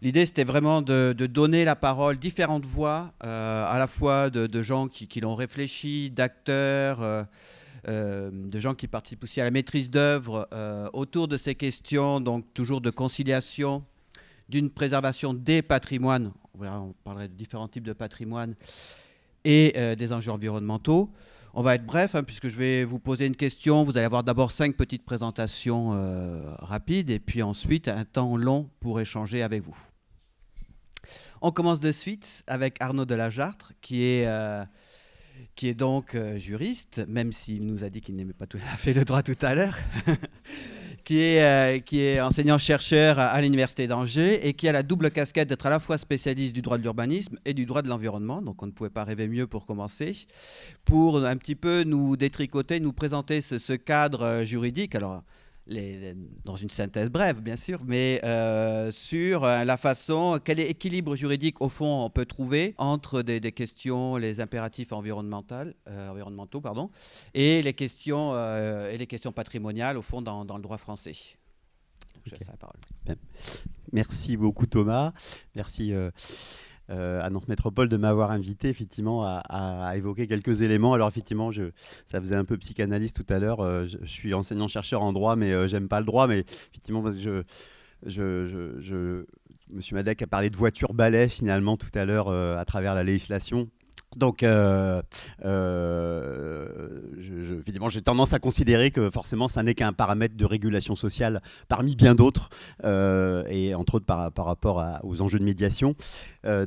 L'idée, c'était vraiment de donner la parole, différentes voix, à la fois de gens qui l'ont réfléchi, d'acteurs, de gens qui participent aussi à la maîtrise d'œuvre autour de ces questions, donc toujours de conciliation, d'une préservation des patrimoines, on parlerait de différents types de patrimoine, et des enjeux environnementaux. On va être bref, puisque je vais vous poser une question. Vous allez avoir d'abord 5 petites présentations rapides, et puis ensuite un temps long pour échanger avec vous. On commence de suite avec Arnaud Delajartre, qui est donc juriste, même s'il nous a dit qu'il n'aimait pas tout à fait le droit tout à l'heure, qui est enseignant-chercheur à l'Université d'Angers et qui a la double casquette d'être à la fois spécialiste du droit de l'urbanisme et du droit de l'environnement. Donc on ne pouvait pas rêver mieux pour commencer, pour un petit peu nous détricoter, nous présenter ce cadre juridique. Alors, dans une synthèse brève, bien sûr, mais sur la façon, quel équilibre juridique, au fond, on peut trouver entre des questions, les impératifs environnementaux, et les questions patrimoniales, au fond, dans le droit français. Donc, je laisse la parole. Bien. Merci beaucoup, Thomas. Merci à Nantes Métropole de m'avoir invité effectivement à évoquer quelques éléments. Alors effectivement, ça faisait un peu psychanalyste tout à l'heure. Je suis enseignant-chercheur en droit, mais j'aime pas le droit. Mais effectivement, parce que Monsieur Madec a parlé de voiture-balai finalement tout à l'heure à travers la législation. Donc, évidemment, j'ai tendance à considérer que forcément, ça n'est qu'un paramètre de régulation sociale parmi bien d'autres, et entre autres par rapport aux enjeux de médiation. Voilà,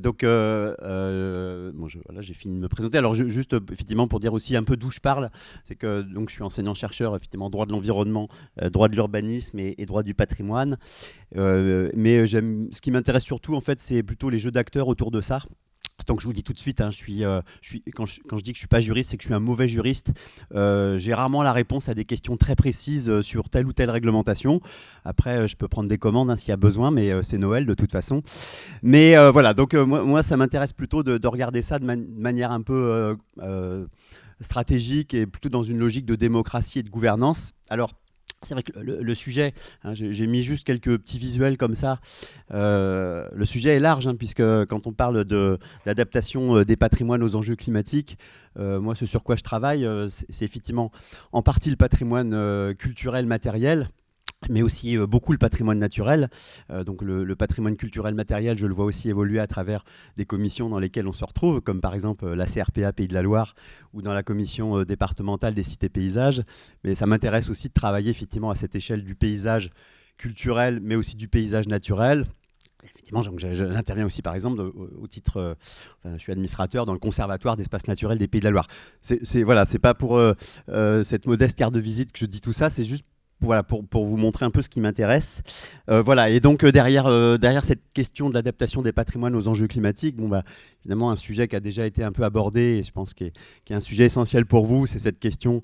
j'ai fini de me présenter. Alors, juste effectivement pour dire aussi un peu d'où je parle, c'est que donc je suis enseignant-chercheur, effectivement, droit de l'environnement, droit de l'urbanisme et droit du patrimoine. Mais ce qui m'intéresse surtout, en fait, c'est plutôt les jeux d'acteurs autour de ça. Donc je vous dis tout de suite, quand je dis que je ne suis pas juriste, c'est que je suis un mauvais juriste. J'ai rarement la réponse à des questions très précises sur telle ou telle réglementation. Après, je peux prendre des commandes s'il y a besoin, mais c'est Noël de toute façon. Mais voilà, donc moi, ça m'intéresse plutôt de regarder ça de manière un peu stratégique et plutôt dans une logique de démocratie et de gouvernance. Alors, c'est vrai que le sujet, j'ai mis juste quelques petits visuels comme ça. Le sujet est large, puisque quand on parle d'adaptation des patrimoines aux enjeux climatiques, moi, ce sur quoi je travaille, c'est effectivement en partie le patrimoine culturel matériel, mais aussi beaucoup le patrimoine naturel. Donc le patrimoine culturel matériel, je le vois aussi évoluer à travers des commissions dans lesquelles on se retrouve, comme par exemple la CRPA Pays de la Loire ou dans la commission départementale des cités paysages. Mais ça m'intéresse aussi de travailler effectivement à cette échelle du paysage culturel, mais aussi du paysage naturel. Effectivement, j'interviens aussi par exemple au titre, je suis administrateur dans le conservatoire d'espaces naturels des Pays de la Loire. Voilà, c'est pas pour cette modeste carte de visite que je dis tout ça, c'est juste voilà, pour vous montrer un peu ce qui m'intéresse. Voilà, et donc derrière cette question de l'adaptation des patrimoines aux enjeux climatiques, évidemment un sujet qui a déjà été un peu abordé, et je pense qu'il est un sujet essentiel pour vous, c'est cette question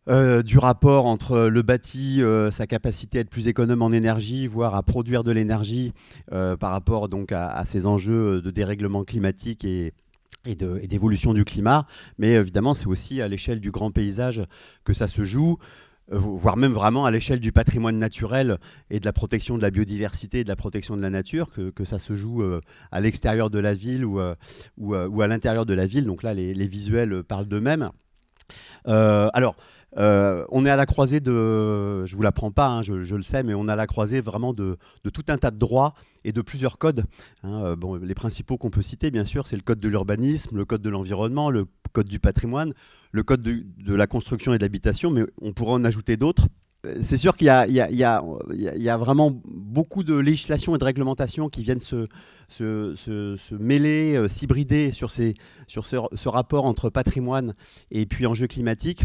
du rapport entre le bâti, sa capacité à être plus économe en énergie, voire à produire de l'énergie par rapport donc à ces enjeux de dérèglement climatique et d'évolution du climat. Mais évidemment, c'est aussi à l'échelle du grand paysage que ça se joue, voire même vraiment à l'échelle du patrimoine naturel et de la protection de la biodiversité et de la protection de la nature, que ça se joue à l'extérieur de la ville ou à l'intérieur de la ville. Donc là, les visuels parlent d'eux-mêmes. Alors, on est à la croisée je ne vous l'apprends pas, je le sais, mais on est à la croisée vraiment de tout un tas de droits et de plusieurs codes. Les principaux qu'on peut citer, bien sûr, c'est le code de l'urbanisme, le code de l'environnement, le code du patrimoine, le code de la construction et de l'habitation, mais on pourrait en ajouter d'autres. C'est sûr qu'il y a vraiment beaucoup de législation et de réglementation qui viennent se mêler, s'hybrider sur ce rapport entre patrimoine et puis enjeux climatiques,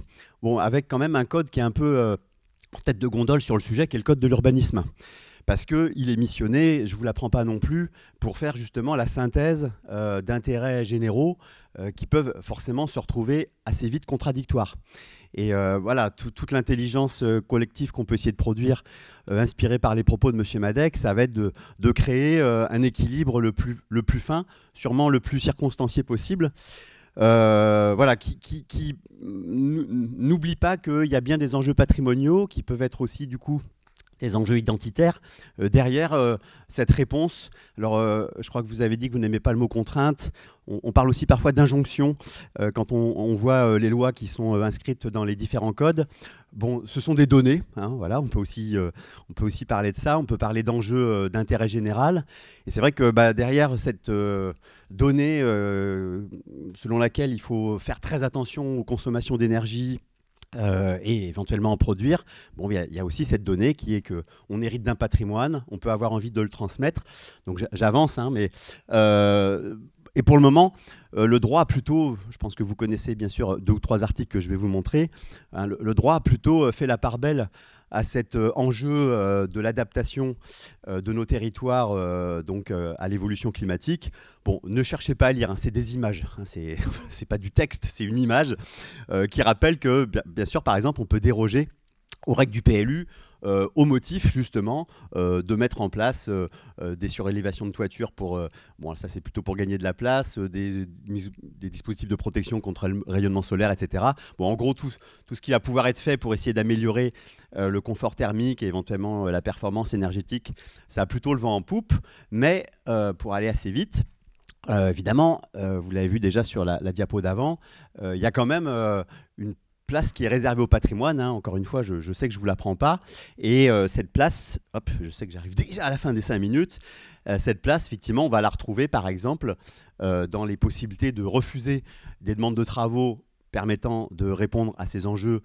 avec quand même un code qui est un peu en tête de gondole sur le sujet, qui est le code de l'urbanisme. Parce qu'il est missionné, je ne vous l'apprends pas non plus, pour faire justement la synthèse d'intérêts généraux qui peuvent forcément se retrouver assez vite contradictoires. Et voilà, toute l'intelligence collective qu'on peut essayer de produire, inspirée par les propos de M. Madec, ça va être de créer un équilibre le plus fin, sûrement le plus circonstancié possible. Voilà, qui n'oublie pas qu'il y a bien des enjeux patrimoniaux qui peuvent être aussi du coup des enjeux identitaires. Derrière cette réponse, alors je crois que vous avez dit que vous n'aimez pas le mot contrainte, on parle aussi parfois d'injonction quand on voit les lois qui sont inscrites dans les différents codes. Bon, ce sont des données, hein, voilà, on peut aussi parler de ça, on peut parler d'enjeux d'intérêt général. Et c'est vrai que derrière cette donnée selon laquelle il faut faire très attention aux consommations d'énergie, et éventuellement en produire. Bon, il y a aussi cette donnée qui est qu'on hérite d'un patrimoine, on peut avoir envie de le transmettre. Donc j'avance, hein, mais et pour le moment, le droit a plutôt, je pense que vous connaissez bien sûr 2 ou 3 articles que je vais vous montrer, hein, le droit a plutôt fait la part belle à cet enjeu de l'adaptation de nos territoires donc, à l'évolution climatique. Bon, ne cherchez pas à lire, hein, c'est des images, hein, c'est pas du texte, c'est une image qui rappelle que, bien sûr, par exemple, on peut déroger aux règles du PLU au motif justement de mettre en place des surélévations de toiture pour, bon ça c'est plutôt pour gagner de la place, des dispositifs de protection contre le rayonnement solaire, etc. Bon, en gros tout ce qui va pouvoir être fait pour essayer d'améliorer le confort thermique et éventuellement la performance énergétique, ça a plutôt le vent en poupe, mais pour aller assez vite, évidemment, vous l'avez vu déjà sur la diapo d'avant, il y a quand même une place qui est réservée au patrimoine, hein. Encore une fois, je sais que je ne vous l'apprends pas. Et cette place, hop, je sais que j'arrive déjà à la fin des 5 minutes, cette place, effectivement, on va la retrouver, par exemple, dans les possibilités de refuser des demandes de travaux permettant de répondre à ces enjeux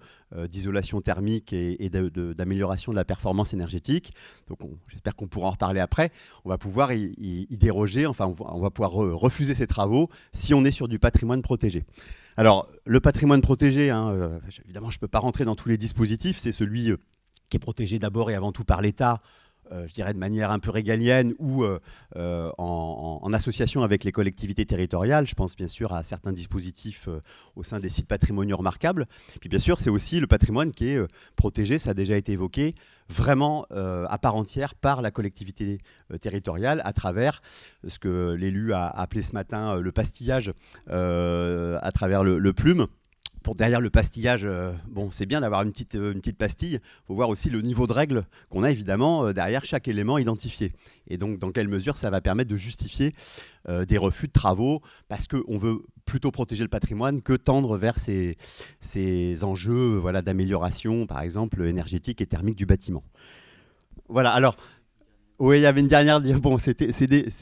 d'isolation thermique et d'amélioration de la performance énergétique. Donc j'espère qu'on pourra en reparler après. On va pouvoir y déroger, enfin on va pouvoir refuser ces travaux si on est sur du patrimoine protégé. Alors le patrimoine protégé, hein, évidemment je ne peux pas rentrer dans tous les dispositifs, c'est celui qui est protégé d'abord et avant tout par l'État, je dirais de manière un peu régalienne ou en association avec les collectivités territoriales. Je pense bien sûr à certains dispositifs au sein des sites patrimoniaux remarquables. Puis bien sûr, c'est aussi le patrimoine qui est protégé, ça a déjà été évoqué, vraiment à part entière par la collectivité territoriale à travers ce que l'élu a appelé ce matin le pastillage à travers le plume. Derrière le pastillage, bon, c'est bien d'avoir une petite pastille. Il faut voir aussi le niveau de règles qu'on a évidemment derrière chaque élément identifié. Et donc, dans quelle mesure ça va permettre de justifier des refus de travaux parce qu'on veut plutôt protéger le patrimoine que tendre vers ces enjeux voilà, d'amélioration, par exemple, énergétique et thermique du bâtiment. Voilà, alors... Oui, il y avait une dernière... Bon,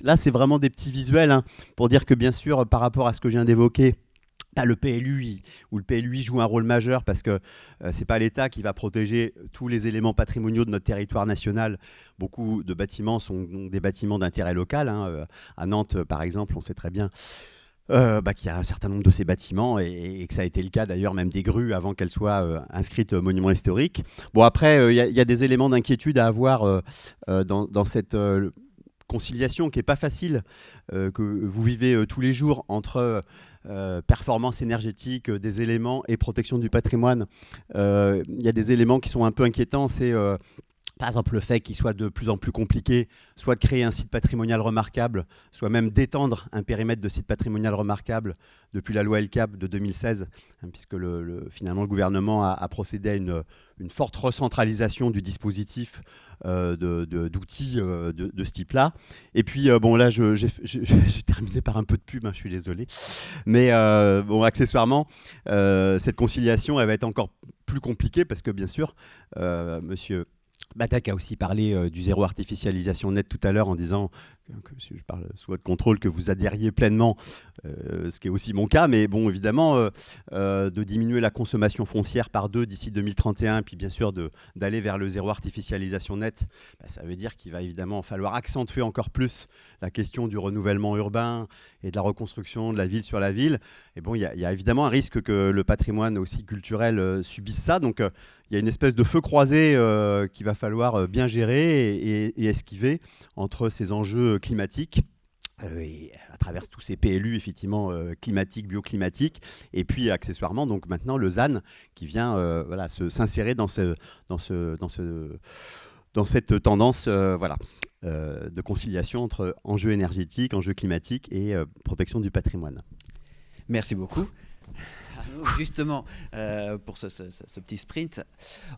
là, c'est vraiment des petits visuels hein, pour dire que, bien sûr, par rapport à ce que je viens d'évoquer, le PLU joue un rôle majeur parce que ce n'est pas l'État qui va protéger tous les éléments patrimoniaux de notre territoire national. Beaucoup de bâtiments sont des bâtiments d'intérêt local. Hein. À Nantes, par exemple, on sait très bien qu'il y a un certain nombre de ces bâtiments et que ça a été le cas d'ailleurs même des grues avant qu'elles soient inscrites monument historique. Bon, après, il y a des éléments d'inquiétude à avoir dans cette... conciliation qui n'est pas facile, que vous vivez tous les jours entre performance énergétique des éléments et protection du patrimoine. Il y a des éléments qui sont un peu inquiétants, c'est par exemple le fait qu'il soit de plus en plus compliqué soit de créer un site patrimonial remarquable, soit même d'étendre un périmètre de site patrimonial remarquable depuis la loi LCAP de 2016, hein, puisque finalement le gouvernement a procédé à une forte recentralisation du dispositif d'outils de ce type-là. Et puis, bon là, j'ai terminé par un peu de pub, hein, je suis désolé. Mais bon, accessoirement, cette conciliation, elle va être encore plus compliquée parce que, bien sûr, monsieur Batak a aussi parlé du zéro artificialisation net tout à l'heure en disant que si je parle sous votre contrôle, que vous adhériez pleinement, ce qui est aussi mon cas, mais bon, évidemment, de diminuer la consommation foncière par 2 d'ici 2031, puis bien sûr d'aller vers le zéro artificialisation net, ça veut dire qu'il va évidemment falloir accentuer encore plus la question du renouvellement urbain et de la reconstruction de la ville sur la ville. Et bon, il y a évidemment un risque que le patrimoine aussi culturel subisse ça, donc il y a une espèce de feu croisé qu'il va falloir bien gérer et esquiver entre ces enjeux climatiques et à travers tous ces PLU effectivement climatiques, bioclimatiques, et puis accessoirement donc maintenant le ZAN qui vient voilà, s'insérer dans cette tendance voilà, de conciliation entre enjeux énergétiques, enjeux climatiques et protection du patrimoine. Merci beaucoup. Justement, pour ce petit sprint,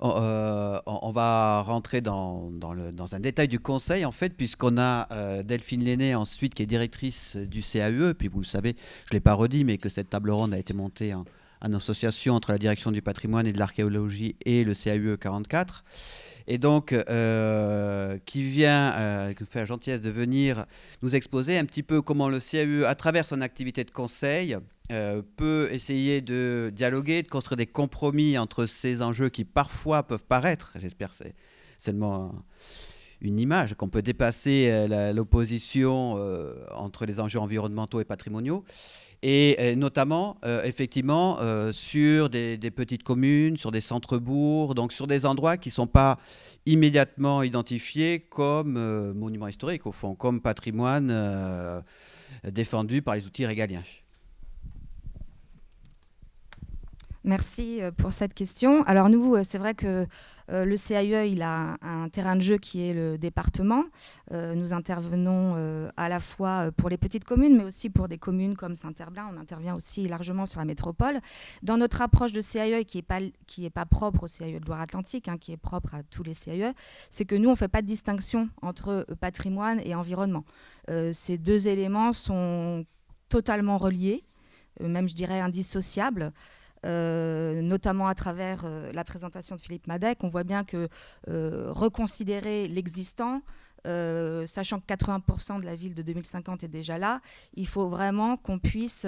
on va rentrer dans un détail du conseil, en fait, puisqu'on a Delphine Lenné, ensuite, qui est directrice du CAUE. Puis vous le savez, je ne l'ai pas redit, mais que cette table ronde a été montée en association entre la direction du patrimoine et de l'archéologie et le CAUE 44. Et donc, qui vient, qui nous fait la gentillesse de venir nous exposer un petit peu comment le CAUE, à travers son activité de conseil, peut essayer de dialoguer, de construire des compromis entre ces enjeux qui parfois peuvent paraître, j'espère que c'est seulement une image, qu'on peut dépasser l'opposition entre les enjeux environnementaux et patrimoniaux, et notamment effectivement sur des petites communes, sur des centres-bourgs, donc sur des endroits qui ne sont pas immédiatement identifiés comme monuments historiques, au fond, comme patrimoine défendu par les outils régaliens. Merci pour cette question. Alors nous, c'est vrai que le CAUE, il a un terrain de jeu qui est le département. Nous intervenons à la fois pour les petites communes, mais aussi pour des communes comme Saint-Herblain. On intervient aussi largement sur la métropole. Dans notre approche de CAUE, qui est pas propre au CAUE de Loire-Atlantique, qui est propre à tous les CAUE, c'est que nous, on ne fait pas de distinction entre patrimoine et environnement. Ces deux éléments sont totalement reliés, même je dirais indissociables. Notamment à travers la présentation de Philippe Madec, on voit bien que reconsidérer l'existant, sachant que 80% de la ville de 2050 est déjà là, il faut vraiment qu'on puisse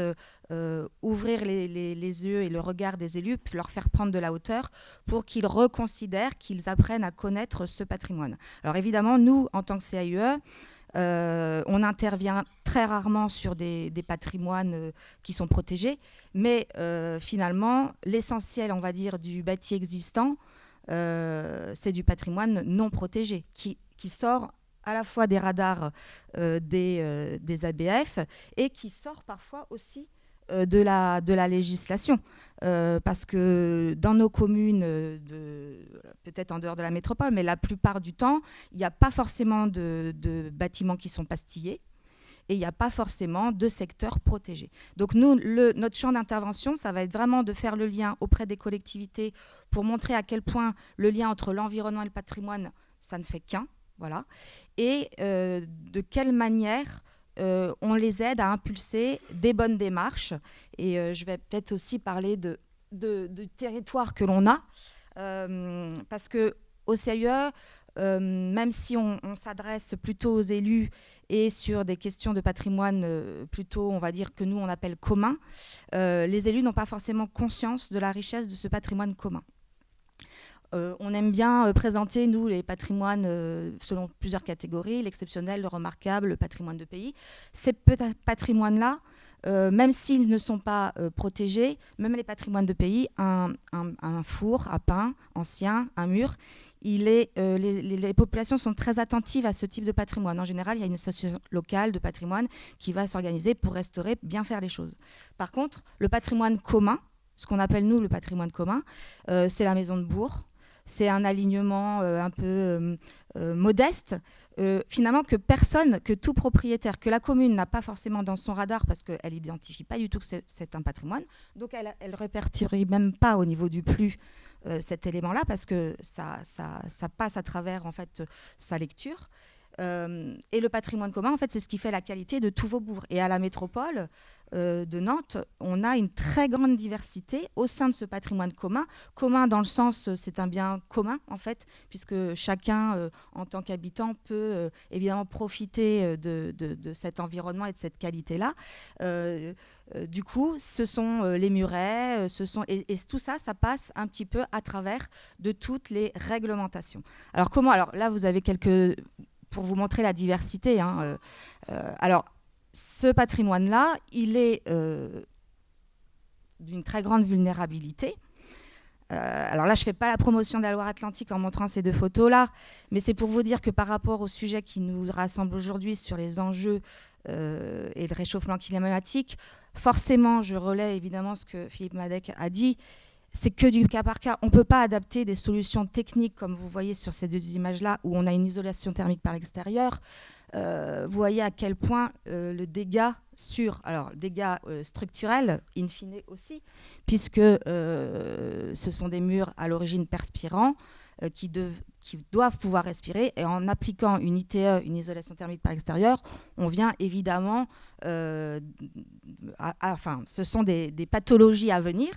ouvrir les yeux et le regard des élus, leur faire prendre de la hauteur pour qu'ils reconsidèrent, qu'ils apprennent à connaître ce patrimoine. Alors évidemment, nous, en tant que CAUE, on intervient très rarement sur des patrimoines qui sont protégés, mais finalement, l'essentiel, on va dire, du bâti existant, c'est du patrimoine non protégé, qui sort à la fois des radars des ABF et qui sort parfois aussi de la législation. Parce que dans nos communes, peut-être en dehors de la métropole, mais la plupart du temps, il n'y a pas forcément de bâtiments qui sont pastillés et il n'y a pas forcément de secteur protégé. Donc nous, notre champ d'intervention, ça va être vraiment de faire le lien auprès des collectivités pour montrer à quel point le lien entre l'environnement et le patrimoine, ça ne fait qu'un. Voilà. Et de quelle manière on les aide à impulser des bonnes démarches. Et je vais peut-être aussi parler du territoire que l'on a, parce qu'au CAUE, même si on s'adresse plutôt aux élus et sur des questions de patrimoine plutôt, on va dire, que nous, on appelle commun, les élus n'ont pas forcément conscience de la richesse de ce patrimoine commun. On aime bien présenter, nous, les patrimoines selon plusieurs catégories, l'exceptionnel, le remarquable, le patrimoine de pays. Ces patrimoines-là, même s'ils ne sont pas protégés, même les patrimoines de pays, un four à pain ancien, un mur, les populations sont très attentives à ce type de patrimoine. En général, il y a une association locale de patrimoine qui va s'organiser pour restaurer, bien faire les choses. Par contre, le patrimoine commun, ce qu'on appelle nous le patrimoine commun, c'est la maison de bourg. C'est un alignement un peu modeste, finalement que personne, que tout propriétaire, que la commune n'a pas forcément dans son radar parce qu'elle n'identifie pas du tout que c'est un patrimoine. Donc elle ne répertorie même pas au niveau du plus cet élément-là parce que ça passe à travers en fait sa lecture. Et le patrimoine commun, en fait, c'est ce qui fait la qualité de tous vos bourgs. Et à la métropole de Nantes, on a une très grande diversité au sein de ce patrimoine commun. Commun dans le sens, c'est un bien commun, en fait, puisque chacun, en tant qu'habitant, peut évidemment profiter de cet environnement et de cette qualité-là. Du coup, ce sont les murets, et tout ça, ça passe un petit peu à travers de toutes les réglementations. Alors comment ? Alors là, vous avez pour vous montrer la diversité. Alors, ce patrimoine-là, il est d'une très grande vulnérabilité. Alors là, je ne fais pas la promotion de la Loire-Atlantique en montrant ces deux photos-là, mais c'est pour vous dire que par rapport au sujet qui nous rassemble aujourd'hui sur les enjeux et le réchauffement climatique, forcément, je relais évidemment ce que Philippe Madec a dit, c'est que du cas par cas. On ne peut pas adapter des solutions techniques, comme vous voyez sur ces deux images-là, où on a une isolation thermique par l'extérieur. vous voyez à quel point le dégât dégâts structurels, in fine aussi, puisque ce sont des murs à l'origine perspirants qui doivent pouvoir respirer. Et en appliquant une ITE, une isolation thermique par l'extérieur, on vient évidemment... ce sont des pathologies à venir,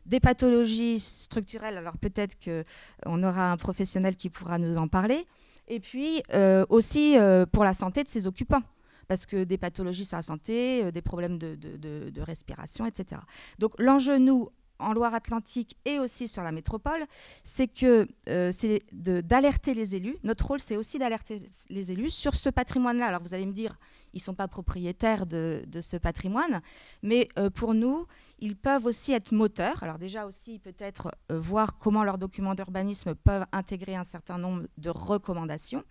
des pathologies structurelles. Alors peut-être qu'on aura un professionnel qui pourra nous en parler. Et puis aussi pour la santé de ses occupants, parce que des pathologies sur la santé, des problèmes de respiration, etc. Donc l'enjeu, nous, en Loire-Atlantique et aussi sur la métropole, c'est d'alerter les élus. Notre rôle, c'est aussi d'alerter les élus sur ce patrimoine-là. Alors vous allez me dire, ils ne sont pas propriétaires de ce patrimoine, mais pour nous, ils peuvent aussi être moteurs. Alors déjà aussi, peut-être voir comment leurs documents d'urbanisme peuvent intégrer un certain nombre de recommandations,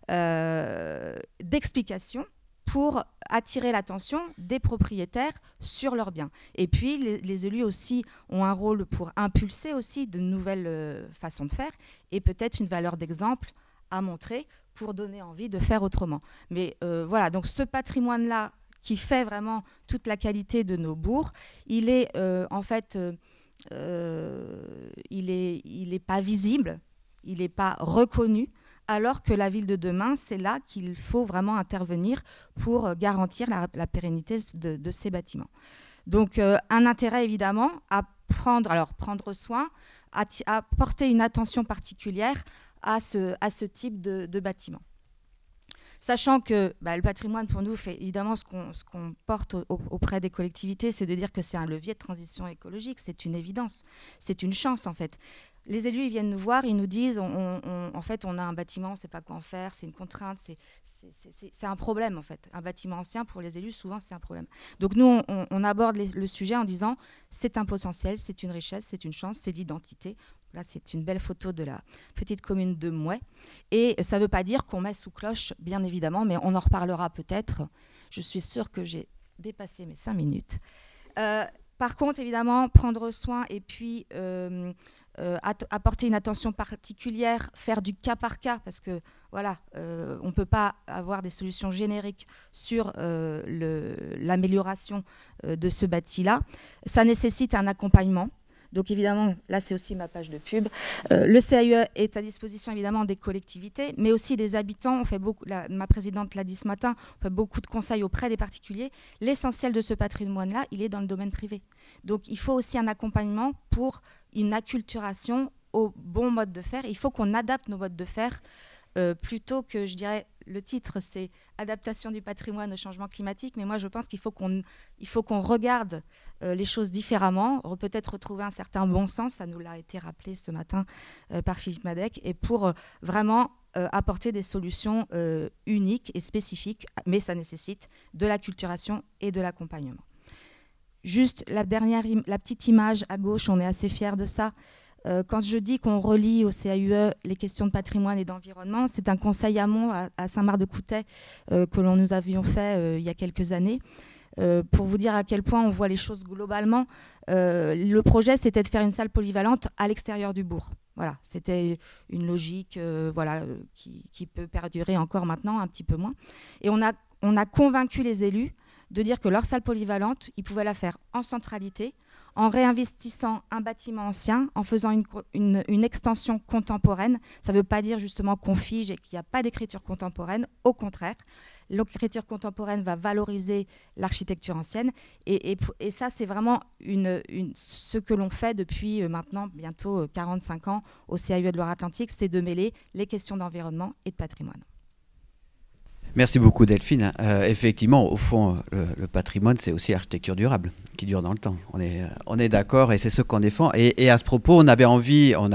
d'explications, pour attirer l'attention des propriétaires sur leurs biens. Et puis, les élus aussi ont un rôle pour impulser aussi de nouvelles façons de faire et peut-être une valeur d'exemple à montrer pour donner envie de faire autrement. Mais voilà, donc ce patrimoine-là qui fait vraiment toute la qualité de nos bourgs, il est en fait, il est pas visible, il n'est pas reconnu, alors que la ville de demain, c'est là qu'il faut vraiment intervenir pour garantir la pérennité de ces bâtiments. Donc, un intérêt évidemment à prendre soin, à porter une attention particulière à ce type de bâtiment. Sachant que le patrimoine, pour nous, fait évidemment ce qu'on porte auprès des collectivités, c'est de dire que c'est un levier de transition écologique, c'est une évidence, c'est une chance en fait. Les élus, ils viennent nous voir, ils nous disent, en fait, on a un bâtiment, on ne sait pas quoi en faire, c'est une contrainte, c'est un problème en fait. Un bâtiment ancien, pour les élus, souvent, c'est un problème. Donc nous, on aborde le sujet en disant, c'est un potentiel, c'est une richesse, c'est une chance, c'est l'identité. Là, c'est une belle photo de la petite commune de Mouais. Et ça ne veut pas dire qu'on met sous cloche, bien évidemment, mais on en reparlera peut-être. Je suis sûre que j'ai dépassé mes 5 minutes. Par contre, évidemment, prendre soin et puis apporter une attention particulière, faire du cas par cas, parce que voilà, on ne peut pas avoir des solutions génériques sur l'amélioration de ce bâti-là. Ça nécessite un accompagnement. Donc évidemment, là c'est aussi ma page de pub. Le CAUE est à disposition évidemment des collectivités, mais aussi des habitants. On fait beaucoup, ma présidente l'a dit ce matin, on fait beaucoup de conseils auprès des particuliers. L'essentiel de ce patrimoine-là, il est dans le domaine privé. Donc il faut aussi un accompagnement pour une acculturation au bon mode de faire. Il faut qu'on adapte nos modes de faire plutôt que, je dirais, le titre c'est adaptation du patrimoine au changement climatique, mais moi je pense qu'il faut qu'on regarde les choses différemment, peut-être retrouver un certain bon sens, ça nous l'a été rappelé ce matin par Philippe Madec, et pour vraiment apporter des solutions uniques et spécifiques, mais ça nécessite de l'acculturation et de l'accompagnement. Juste la petite image à gauche, on est assez fiers de ça. Quand je dis qu'on relie au CAUE les questions de patrimoine et d'environnement, c'est un conseil amont à Saint-Marc-de-Coutais que nous avions fait il y a quelques années. Pour vous dire à quel point on voit les choses globalement, le projet, c'était de faire une salle polyvalente à l'extérieur du bourg. Voilà, c'était une logique qui peut perdurer encore maintenant, un petit peu moins. Et on a convaincu les élus de dire que leur salle polyvalente, ils pouvaient la faire en centralité, en réinvestissant un bâtiment ancien, en faisant une extension contemporaine. Ça ne veut pas dire justement qu'on fige et qu'il n'y a pas d'écriture contemporaine. Au contraire, l'écriture contemporaine va valoriser l'architecture ancienne. Et ça, c'est vraiment ce que l'on fait depuis maintenant bientôt 45 ans au CAUE de Loire-Atlantique, c'est de mêler les questions d'environnement et de patrimoine. Merci beaucoup Delphine. Effectivement, au fond, le patrimoine, c'est aussi l'architecture durable, qui dure dans le temps. On est d'accord et c'est ce qu'on défend. Et à ce propos, on avait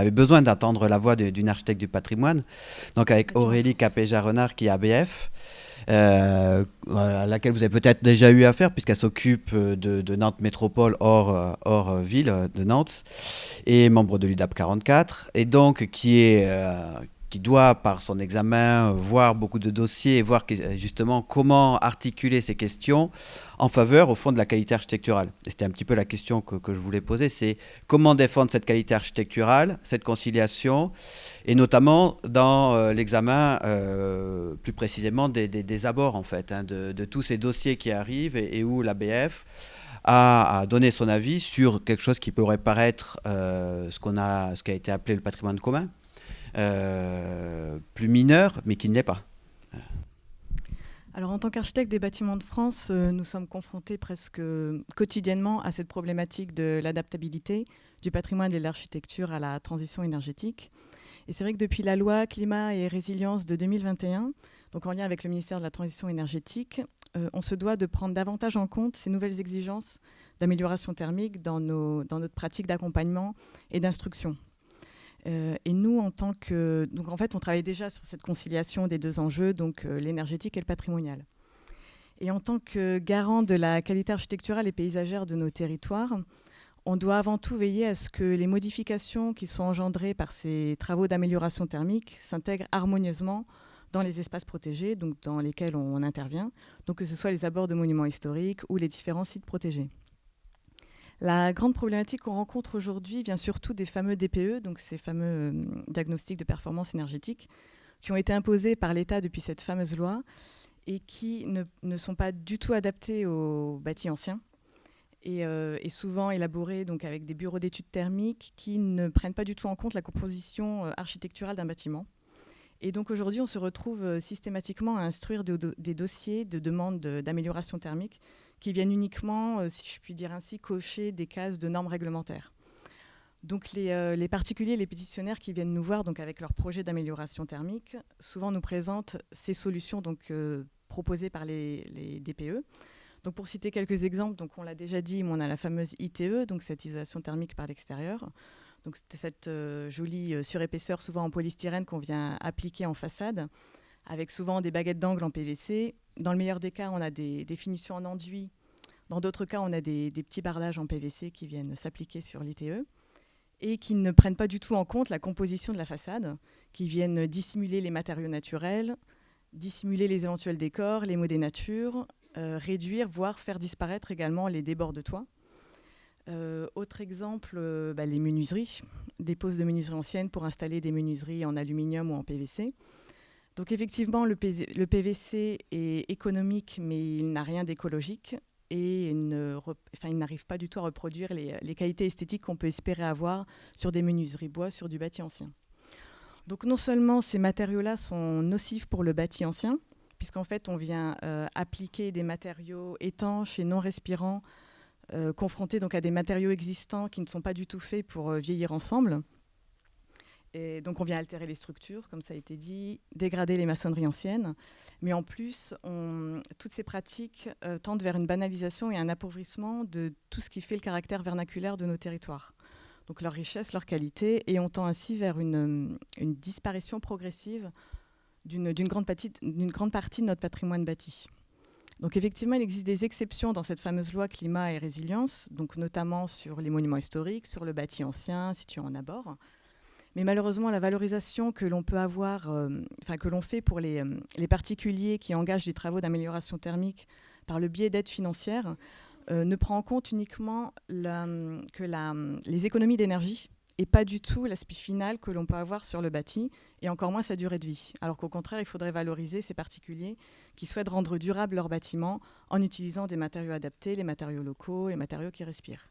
besoin d'entendre la voix d'une architecte du patrimoine, donc avec Aurélie Capéja-Renard qui est ABF, à laquelle vous avez peut-être déjà eu affaire puisqu'elle s'occupe de Nantes Métropole hors ville de Nantes et membre de l'UDAP 44 et donc qui qui doit, par son examen, voir beaucoup de dossiers et voir justement comment articuler ces questions en faveur, au fond, de la qualité architecturale. Et c'était un petit peu la question que je voulais poser, c'est comment défendre cette qualité architecturale, cette conciliation, et notamment dans l'examen, plus précisément, des abords, en fait, hein, de tous ces dossiers qui arrivent et où l'ABF a donné son avis sur quelque chose qui pourrait paraître ce qui a été appelé le patrimoine commun, plus mineur, mais qui ne l'est pas. Alors, en tant qu'architecte des bâtiments de France, nous sommes confrontés presque quotidiennement à cette problématique de l'adaptabilité du patrimoine et de l'architecture à la transition énergétique. Et c'est vrai que depuis la loi Climat et Résilience de 2021, donc en lien avec le ministère de la Transition énergétique, on se doit de prendre davantage en compte ces nouvelles exigences d'amélioration thermique dans notre pratique d'accompagnement et d'instruction. Et nous, donc en fait, on travaille déjà sur cette conciliation des deux enjeux, donc l'énergétique et le patrimonial. Et en tant que garant de la qualité architecturale et paysagère de nos territoires, on doit avant tout veiller à ce que les modifications qui sont engendrées par ces travaux d'amélioration thermique s'intègrent harmonieusement dans les espaces protégés, donc dans lesquels on intervient, donc que ce soit les abords de monuments historiques ou les différents sites protégés. La grande problématique qu'on rencontre aujourd'hui vient surtout des fameux DPE, donc ces fameux diagnostics de performance énergétique, qui ont été imposés par l'État depuis cette fameuse loi et qui ne sont pas du tout adaptés aux bâtis anciens et souvent élaborés donc, avec des bureaux d'études thermiques qui ne prennent pas du tout en compte la composition architecturale d'un bâtiment. Et donc aujourd'hui, on se retrouve systématiquement à instruire des dossiers de demande d'amélioration thermique qui viennent uniquement, si je puis dire ainsi, cocher des cases de normes réglementaires. Donc les particuliers, les pétitionnaires qui viennent nous voir donc, avec leur projet d'amélioration thermique, souvent nous présentent ces solutions donc, proposées par les DPE. Donc pour citer quelques exemples, donc on l'a déjà dit, on a la fameuse ITE, donc cette isolation thermique par l'extérieur. Donc c'est cette jolie surépaisseur souvent en polystyrène qu'on vient appliquer en façade, avec souvent des baguettes d'angle en PVC. Dans le meilleur des cas, on a des finitions en enduit. Dans d'autres cas, on a des petits bardages en PVC qui viennent s'appliquer sur l'ITE et qui ne prennent pas du tout en compte la composition de la façade, qui viennent dissimuler les matériaux naturels, dissimuler les éventuels décors, les maux des natures, réduire, voire faire disparaître également les débords de toit. Autre exemple, les menuiseries, des poses de menuiseries anciennes pour installer des menuiseries en aluminium ou en PVC. Donc effectivement, le PVC est économique, mais il n'a rien d'écologique et il n'arrive pas du tout à reproduire les qualités esthétiques qu'on peut espérer avoir sur des menuiseries bois, sur du bâti ancien. Donc non seulement ces matériaux-là sont nocifs pour le bâti ancien, puisqu'en fait on vient appliquer des matériaux étanches et non respirants, confrontés donc à des matériaux existants qui ne sont pas du tout faits pour vieillir ensemble. Et donc on vient altérer les structures, comme ça a été dit, dégrader les maçonneries anciennes. Mais en plus, toutes ces pratiques tendent vers une banalisation et un appauvrissement de tout ce qui fait le caractère vernaculaire de nos territoires. Donc leur richesse, leur qualité, et on tend ainsi vers une disparition progressive d'une grande partie de notre patrimoine bâti. Donc effectivement, il existe des exceptions dans cette fameuse loi Climat et Résilience, donc notamment sur les monuments historiques, sur le bâti ancien situé en abord. Mais malheureusement, la valorisation que l'on peut avoir, que l'on fait pour les particuliers qui engagent des travaux d'amélioration thermique par le biais d'aides financières, ne prend en compte uniquement les économies d'énergie et pas du tout l'aspect final que l'on peut avoir sur le bâti, et encore moins sa durée de vie. Alors qu'au contraire, il faudrait valoriser ces particuliers qui souhaitent rendre durable leur bâtiment en utilisant des matériaux adaptés, les matériaux locaux, les matériaux qui respirent.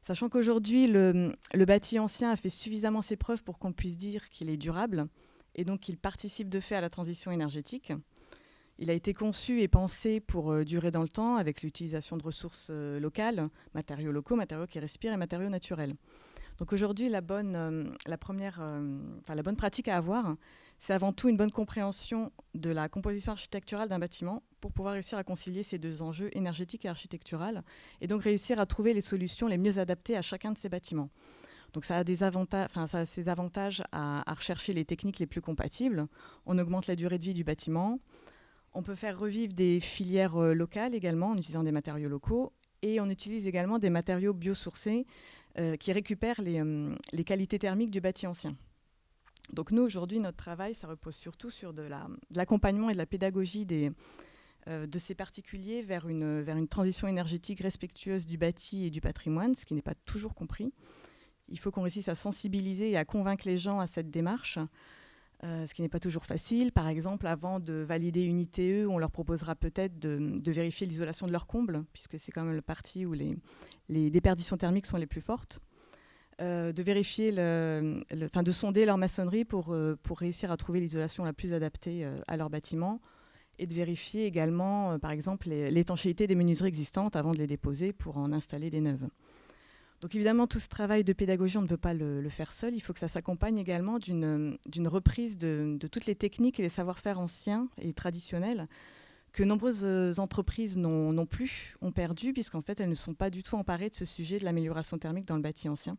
Sachant qu'aujourd'hui, le bâti ancien a fait suffisamment ses preuves pour qu'on puisse dire qu'il est durable, et donc qu'il participe de fait à la transition énergétique. Il a été conçu et pensé pour durer dans le temps, avec l'utilisation de ressources locales, matériaux locaux, matériaux qui respirent et matériaux naturels. Donc aujourd'hui, la bonne pratique à avoir, c'est avant tout une bonne compréhension de la composition architecturale d'un bâtiment pour pouvoir réussir à concilier ces deux enjeux énergétiques et architecturaux, et donc réussir à trouver les solutions les mieux adaptées à chacun de ces bâtiments. Donc ça a ses avantages à rechercher les techniques les plus compatibles. On augmente la durée de vie du bâtiment. On peut faire revivre des filières locales également en utilisant des matériaux locaux, et on utilise également des matériaux biosourcés qui récupèrent les qualités thermiques du bâti ancien. Donc nous, aujourd'hui, notre travail, ça repose surtout sur de l'accompagnement et de la pédagogie de ces particuliers vers une transition énergétique respectueuse du bâti et du patrimoine, ce qui n'est pas toujours compris. Il faut qu'on réussisse à sensibiliser et à convaincre les gens à cette démarche, ce qui n'est pas toujours facile. Par exemple, avant de valider une ITE, on leur proposera peut-être de vérifier l'isolation de leurs combles, puisque c'est quand même la partie où les déperditions thermiques sont les plus fortes. De vérifier, de sonder leur maçonnerie pour réussir à trouver l'isolation la plus adaptée à leur bâtiment, et de vérifier également, par exemple, l'étanchéité des menuiseries existantes avant de les déposer pour en installer des neuves. Donc évidemment, tout ce travail de pédagogie, on ne peut pas le faire seul. Il faut que ça s'accompagne également d'une reprise de toutes les techniques et les savoir-faire anciens et traditionnels que nombreuses entreprises ont perdu, puisqu'en fait, elles ne sont pas du tout emparées de ce sujet de l'amélioration thermique dans le bâti ancien.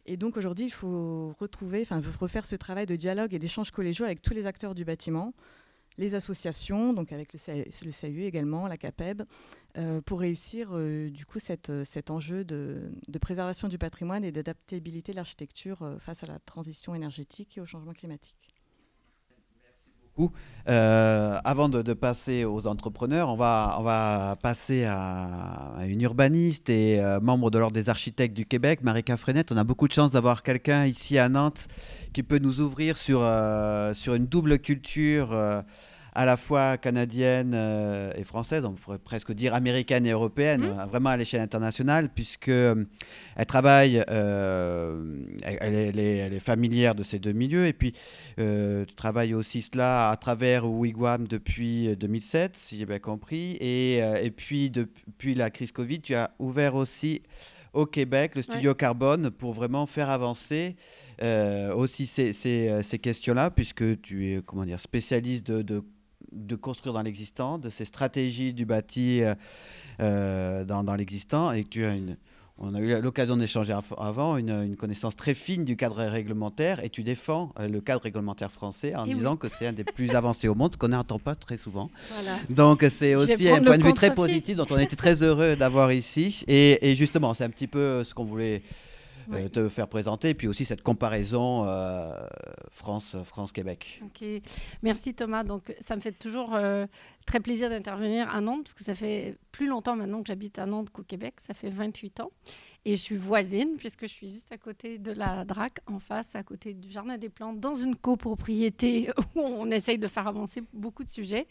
Et donc aujourd'hui, il faut refaire ce travail de dialogue et d'échange collégiaux avec tous les acteurs du bâtiment, les associations, donc avec le CAUE également, la CAPEB, pour réussir du coup cet enjeu de préservation du patrimoine et d'adaptabilité de l'architecture face à la transition énergétique et au changement climatique. Avant de passer aux entrepreneurs, on va passer à une urbaniste et membre de l'Ordre des architectes du Québec, Marika Frenette. On a beaucoup de chance d'avoir quelqu'un ici à Nantes qui peut nous ouvrir sur une double culture à la fois canadienne et française, on pourrait presque dire américaine et européenne, vraiment à l'échelle internationale, puisqu'elle travaille, elle est familière de ces deux milieux, et puis travaille aussi cela à travers Wigwam depuis 2007, si j'ai bien compris, et puis depuis la crise Covid, tu as ouvert aussi au Québec le studio Carbone pour vraiment faire avancer aussi ces questions-là, puisque tu es spécialiste de construire dans l'existant, de ces stratégies du bâti dans l'existant, et que on a eu l'occasion d'échanger avant, une connaissance très fine du cadre réglementaire, et tu défends le cadre réglementaire français en disant que c'est un des plus avancés au monde, ce qu'on n'entend pas très souvent. Voilà. Donc c'est aussi un point de vue très positif dont on était très heureux d'avoir ici, et justement c'est un petit peu ce qu'on voulait te faire présenter, et puis aussi cette comparaison France-Québec. Ok, merci Thomas. Donc ça me fait toujours très plaisir d'intervenir à Nantes, parce que ça fait plus longtemps maintenant que j'habite à Nantes qu'au Québec, ça fait 28 ans. Et je suis voisine, puisque je suis juste à côté de la DRAC, en face, à côté du Jardin des Plantes, dans une copropriété où on essaye de faire avancer beaucoup de sujets.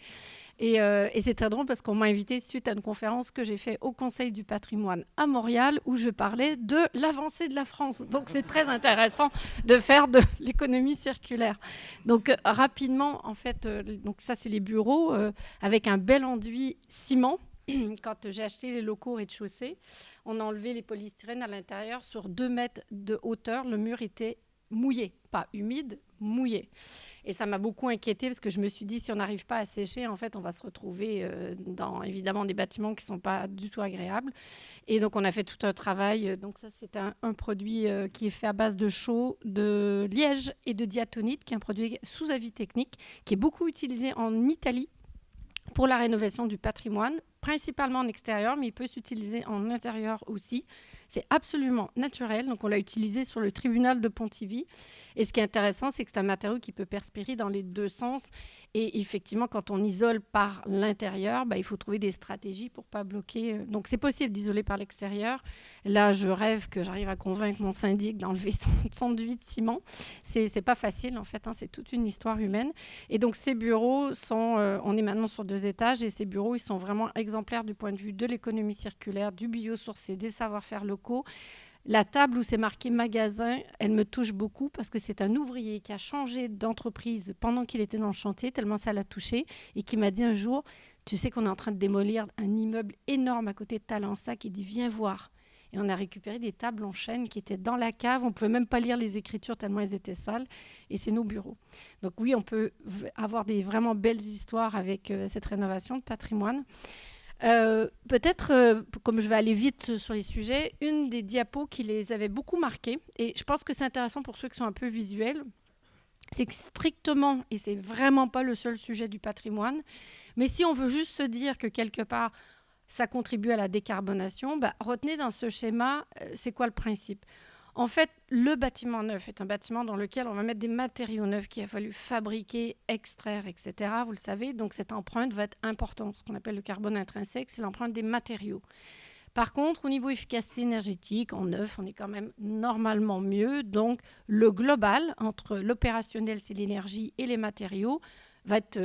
Et c'est très drôle parce qu'on m'a invitée suite à une conférence que j'ai faite au Conseil du patrimoine à Montréal, où je parlais de l'avancée de la France. Donc c'est très intéressant de faire de l'économie circulaire. Donc rapidement, en fait, donc ça c'est les bureaux avec un bel enduit ciment. Quand j'ai acheté les locaux au rez-de-chaussée, on a enlevé les polystyrènes à l'intérieur sur 2 mètres de hauteur. Le mur était mouillé, pas humide, mouillé. Et ça m'a beaucoup inquiétée parce que je me suis dit, si on n'arrive pas à sécher, en fait, on va se retrouver dans, évidemment, des bâtiments qui ne sont pas du tout agréables. Et donc, on a fait tout un travail. Donc, ça, c'est un produit qui est fait à base de chaux, de liège et de diatonite, qui est un produit sous avis technique, qui est beaucoup utilisé en Italie pour la rénovation du patrimoine, principalement en extérieur, mais il peut s'utiliser en intérieur aussi. C'est absolument naturel. Donc, on l'a utilisé sur le tribunal de Pontivy. Et ce qui est intéressant, c'est que c'est un matériau qui peut perspirer dans les deux sens. Et effectivement, quand on isole par l'intérieur, il faut trouver des stratégies pour ne pas bloquer. Donc, c'est possible d'isoler par l'extérieur. Là, je rêve que j'arrive à convaincre mon syndic d'enlever son enduit de ciment. C'est pas facile, en fait. C'est toute une histoire humaine. Et donc, ces bureaux sont... on est maintenant sur 2 étages. Et ces bureaux, ils sont vraiment exemplaires du point de vue de l'économie circulaire, du biosourcé, des savoir-faire locaux. La table où c'est marqué magasin, elle me touche beaucoup parce que c'est un ouvrier qui a changé d'entreprise pendant qu'il était dans le chantier, tellement ça l'a touché, et qui m'a dit un jour, tu sais qu'on est en train de démolir un immeuble énorme à côté de Talensac, il dit viens voir. Et on a récupéré des tables en chêne qui étaient dans la cave, on ne pouvait même pas lire les écritures tellement elles étaient sales, et c'est nos bureaux. Donc oui, on peut avoir des vraiment belles histoires avec cette rénovation de patrimoine. Peut-être, comme je vais aller vite sur les sujets, une des diapos qui les avait beaucoup marqués, et je pense que c'est intéressant pour ceux qui sont un peu visuels, c'est que strictement, et c'est vraiment pas le seul sujet du patrimoine, mais si on veut juste se dire que quelque part, ça contribue à la décarbonation, retenez dans ce schéma, c'est quoi le principe ? En fait, le bâtiment neuf est un bâtiment dans lequel on va mettre des matériaux neufs qu'il a fallu fabriquer, extraire, etc. Vous le savez, donc cette empreinte va être importante. Ce qu'on appelle le carbone intrinsèque, c'est l'empreinte des matériaux. Par contre, au niveau efficacité énergétique, en neuf, on est quand même normalement mieux. Donc, le global, entre l'opérationnel, c'est l'énergie, et les matériaux, va être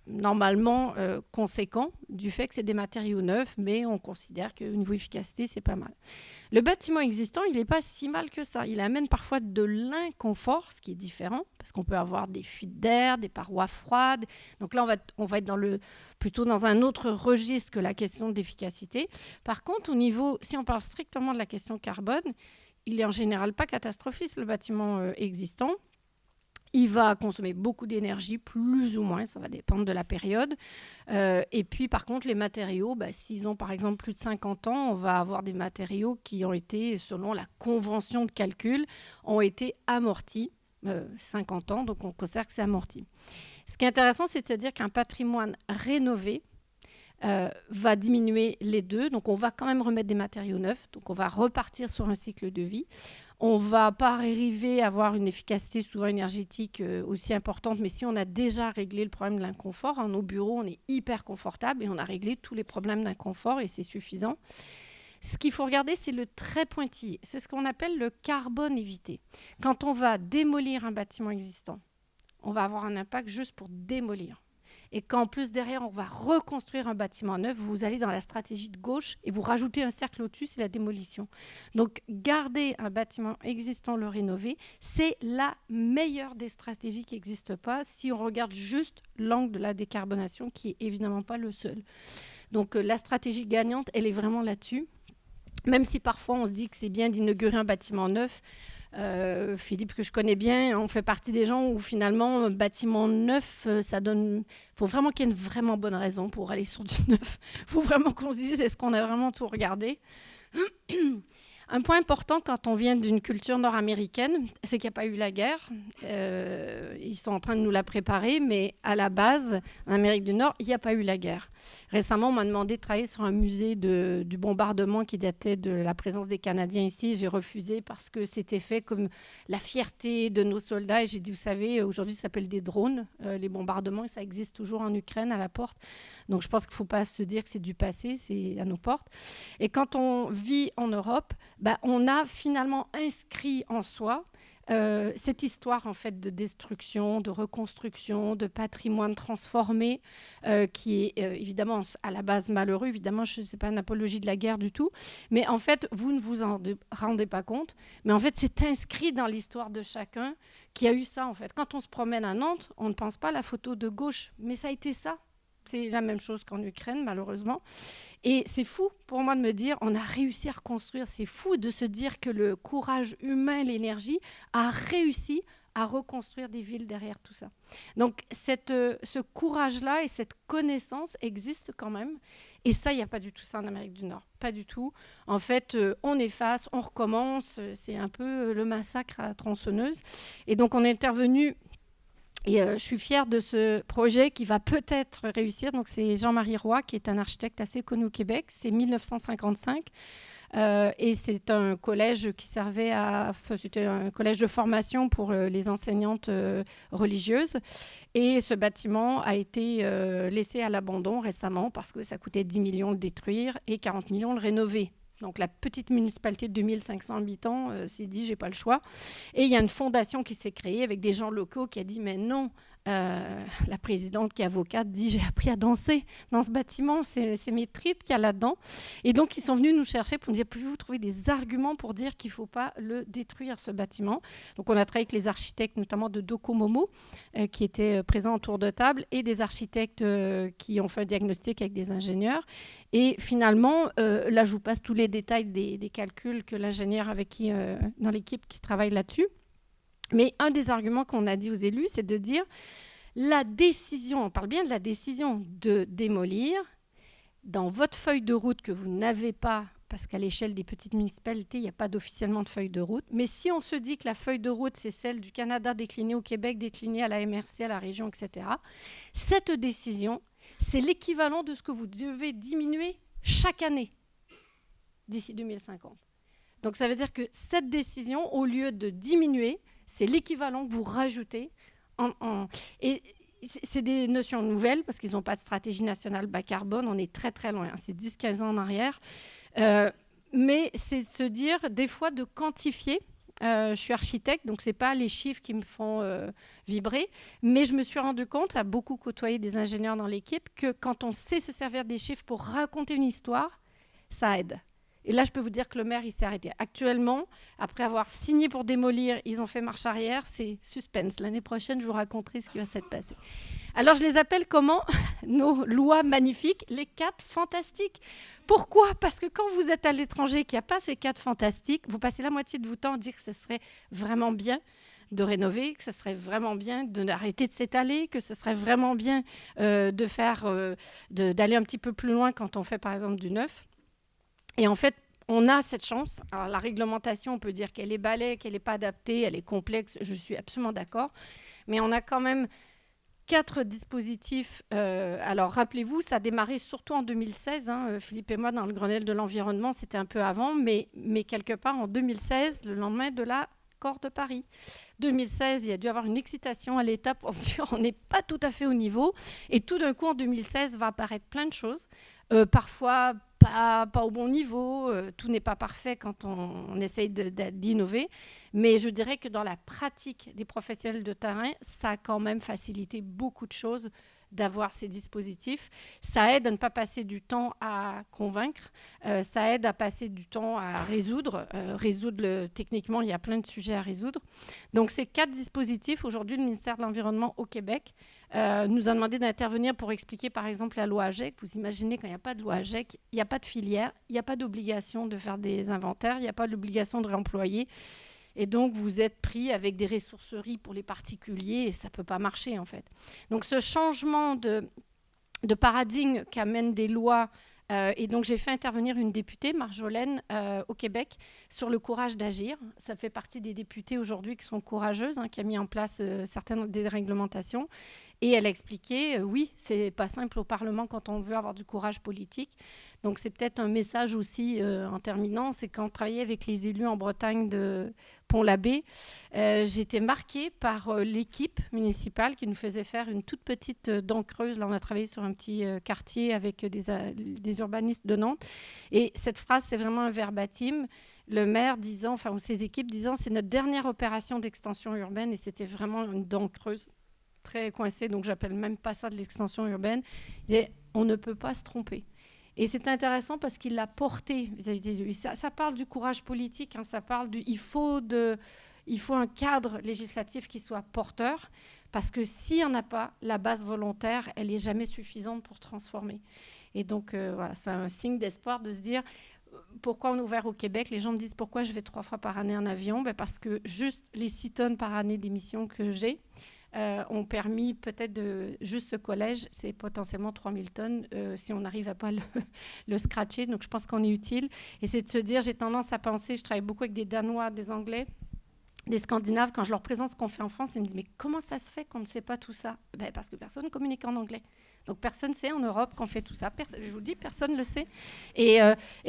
normalement conséquent du fait que c'est des matériaux neufs, mais on considère qu'au niveau efficacité, c'est pas mal. Le bâtiment existant, il n'est pas si mal que ça. Il amène parfois de l'inconfort, ce qui est différent, parce qu'on peut avoir des fuites d'air, des parois froides. Donc là, on va être plutôt dans un autre registre que la question d'efficacité. Par contre, si on parle strictement de la question carbone, il n'est en général pas catastrophiste, le bâtiment existant. Il va consommer beaucoup d'énergie, plus ou moins, ça va dépendre de la période. Et puis, par contre, les matériaux, s'ils ont par exemple plus de 50 ans, on va avoir des matériaux qui ont été, selon la convention de calcul, ont été amortis. 50 ans, donc on considère que c'est amorti. Ce qui est intéressant, c'est de se dire qu'un patrimoine rénové va diminuer les deux. Donc, on va quand même remettre des matériaux neufs. Donc, on va repartir sur un cycle de vie. On ne va pas arriver à avoir une efficacité souvent énergétique aussi importante, mais si on a déjà réglé le problème de l'inconfort, dans nos bureaux, on est hyper confortable et on a réglé tous les problèmes d'inconfort et c'est suffisant. Ce qu'il faut regarder, c'est le trait pointillé. C'est ce qu'on appelle le carbone évité. Quand on va démolir un bâtiment existant, on va avoir un impact juste pour démolir. Et qu'en plus, derrière, on va reconstruire un bâtiment neuf, vous allez dans la stratégie de gauche et vous rajoutez un cercle au-dessus, c'est la démolition. Donc, garder un bâtiment existant, le rénover, c'est la meilleure des stratégies qui n'existent pas si on regarde juste l'angle de la décarbonation, qui n'est évidemment pas le seul. Donc, la stratégie gagnante, elle est vraiment là-dessus. Même si parfois, on se dit que c'est bien d'inaugurer un bâtiment neuf, Philippe, que je connais bien, on fait partie des gens où finalement, un bâtiment neuf, ça donne... Il faut vraiment qu'il y ait une vraiment bonne raison pour aller sur du neuf. Il faut vraiment qu'on se dise, est-ce qu'on a vraiment tout regardé ? Un point important quand on vient d'une culture nord-américaine, c'est qu'il n'y a pas eu la guerre. Ils sont en train de nous la préparer, mais à la base, en Amérique du Nord, il n'y a pas eu la guerre. Récemment, on m'a demandé de travailler sur un musée du bombardement qui datait de la présence des Canadiens ici. J'ai refusé parce que c'était fait comme la fierté de nos soldats. Et j'ai dit, vous savez, aujourd'hui, ça s'appelle des drones, les bombardements, et ça existe toujours en Ukraine, à la porte. Donc, je pense qu'il ne faut pas se dire que c'est du passé, c'est à nos portes. Et quand on vit en Europe, on a finalement inscrit en soi cette histoire en fait de destruction, de reconstruction, de patrimoine transformé, qui est évidemment à la base malheureux. Évidemment, ce n'est pas une apologie de la guerre du tout, mais en fait, vous ne vous en rendez pas compte. Mais en fait, c'est inscrit dans l'histoire de chacun qui a eu ça en fait. Quand on se promène à Nantes, on ne pense pas à la photo de gauche, mais ça a été ça. C'est la même chose qu'en Ukraine, malheureusement. Et c'est fou pour moi de me dire, on a réussi à reconstruire. C'est fou de se dire que le courage humain, l'énergie, a réussi à reconstruire des villes derrière tout ça. Donc, ce courage-là et cette connaissance existent quand même. Et ça, il n'y a pas du tout ça en Amérique du Nord. Pas du tout. En fait, on efface, on recommence. C'est un peu le massacre à la tronçonneuse. Et donc, on est intervenu... Et je suis fière de ce projet qui va peut-être réussir. Donc, c'est Jean-Marie Roy, qui est un architecte assez connu au Québec. C'est 1955. Et c'est un collège qui servait c'était un collège de formation pour les enseignantes religieuses. Et ce bâtiment a été laissé à l'abandon récemment parce que ça coûtait 10 millions de le détruire et 40 millions de le rénover. Donc, la petite municipalité de 2500 habitants s'est dit, j'ai pas le choix. Et il y a une fondation qui s'est créée avec des gens locaux qui a dit, mais non, la présidente qui est avocate dit, j'ai appris à danser dans ce bâtiment, c'est mes tripes qu'il y a là-dedans. Et donc, ils sont venus nous chercher pour nous dire, pouvez-vous trouver des arguments pour dire qu'il ne faut pas le détruire, ce bâtiment ? Donc, on a travaillé avec les architectes, notamment de Docomomo, qui étaient présents autour de table, et des architectes qui ont fait un diagnostic avec des ingénieurs. Et finalement, là, je vous passe tous les détails des calculs que l'ingénieur avec qui, dans l'équipe qui travaille là-dessus. Mais un des arguments qu'on a dit aux élus, c'est de dire la décision, on parle bien de la décision de démolir, dans votre feuille de route que vous n'avez pas, parce qu'à l'échelle des petites municipalités, il n'y a pas d'officiellement de feuille de route, mais si on se dit que la feuille de route, c'est celle du Canada déclinée au Québec, déclinée à la MRC, à la région, etc., cette décision, c'est l'équivalent de ce que vous devez diminuer chaque année d'ici 2050. Donc ça veut dire que cette décision, au lieu de diminuer, c'est l'équivalent que vous rajoutez. Et c'est des notions nouvelles parce qu'ils n'ont pas de stratégie nationale bas carbone. On est très très loin, hein. C'est 10-15 ans en arrière. Mais c'est de se dire, des fois, de quantifier. Je suis architecte, donc ce n'est pas les chiffres qui me font vibrer. Mais je me suis rendu compte, à beaucoup côtoyer des ingénieurs dans l'équipe, que quand on sait se servir des chiffres pour raconter une histoire, ça aide. Et là, je peux vous dire que le maire, il s'est arrêté. Actuellement, après avoir signé pour démolir, ils ont fait marche arrière. C'est suspense. L'année prochaine, je vous raconterai ce qui va s'être passé. Alors, je les appelle comment? Nos lois magnifiques, les 4 fantastiques. Pourquoi? Parce que quand vous êtes à l'étranger, qu'il n'y a pas ces 4 fantastiques, vous passez la moitié de votre temps à dire que ce serait vraiment bien de rénover, que ce serait vraiment bien d'arrêter de s'étaler, que ce serait vraiment bien d'aller un petit peu plus loin quand on fait, par exemple, du neuf. Et en fait, on a cette chance. Alors, la réglementation, on peut dire qu'elle est balai, qu'elle n'est pas adaptée, elle est complexe. Je suis absolument d'accord. Mais on a quand même 4 dispositifs. Alors, rappelez-vous, ça a démarré surtout en 2016. Philippe et moi, dans le Grenelle de l'environnement, c'était un peu avant. Mais quelque part, en 2016, le lendemain de l'accord de Paris. 2016, il y a dû y avoir une excitation à l'État pour se dire on n'est pas tout à fait au niveau. Et tout d'un coup, en 2016, va apparaître plein de choses. Parfois pas au bon niveau, tout n'est pas parfait quand on essaye d'innover, mais je dirais que dans la pratique des professionnels de terrain, ça a quand même facilité beaucoup de choses d'avoir ces dispositifs. Ça aide à ne pas passer du temps à convaincre, ça aide à passer du temps à résoudre. Techniquement, il y a plein de sujets à résoudre. Donc, ces 4 dispositifs, aujourd'hui, le ministère de l'Environnement au Québec nous a demandé d'intervenir pour expliquer, par exemple, la loi AGEC. Vous imaginez, quand il n'y a pas de loi AGEC, il n'y a pas de filière, il n'y a pas d'obligation de faire des inventaires, il n'y a pas d'obligation de réemployer. Et donc, vous êtes pris avec des ressourceries pour les particuliers et ça ne peut pas marcher, en fait. Donc, ce changement de paradigme qu'amènent des lois, et donc j'ai fait intervenir une députée, Marjolaine, au Québec, sur le courage d'agir. Ça fait partie des députées aujourd'hui qui sont courageuses, qui a mis en place certaines des réglementations. Et elle a expliqué, oui, c'est pas simple au Parlement quand on veut avoir du courage politique. Donc c'est peut-être un message aussi en terminant, c'est quand on travaillait avec les élus en Bretagne de Pont-l'Abbé, j'ai été marquée par l'équipe municipale qui nous faisait faire une toute petite dent creuse. Là, on a travaillé sur un petit quartier avec des urbanistes de Nantes. Et cette phrase, c'est vraiment un verbatim. Le maire disant, enfin, ou ses équipes disant, c'est notre dernière opération d'extension urbaine et c'était vraiment une dent creuse. Très coincé, donc j'appelle même pas ça de l'extension urbaine. Et on ne peut pas se tromper. Et c'est intéressant parce qu'il l'a porté vis-à-vis de lui. Ça parle du courage politique, ça parle il faut un cadre législatif qui soit porteur, parce que s'il n'y en a pas, la base volontaire, elle n'est jamais suffisante pour transformer. Et donc, voilà, c'est un signe d'espoir de se dire, pourquoi on est ouvert au Québec? Les gens me disent, pourquoi je vais 3 fois par année en avion? Parce que juste les 6 tonnes par année d'émissions que j'ai, ont permis peut-être juste ce collège, c'est potentiellement 3000 tonnes si on n'arrive à pas le scratcher. Donc, je pense qu'on est utile. Et c'est de se dire, j'ai tendance à penser, je travaille beaucoup avec des Danois, des Anglais, des Scandinaves. Quand je leur présente ce qu'on fait en France, ils me disent, mais comment ça se fait qu'on ne sait pas tout ça? Parce que personne ne communique en anglais. Donc, personne ne sait en Europe qu'on fait tout ça. Je vous dis, personne ne le sait. Et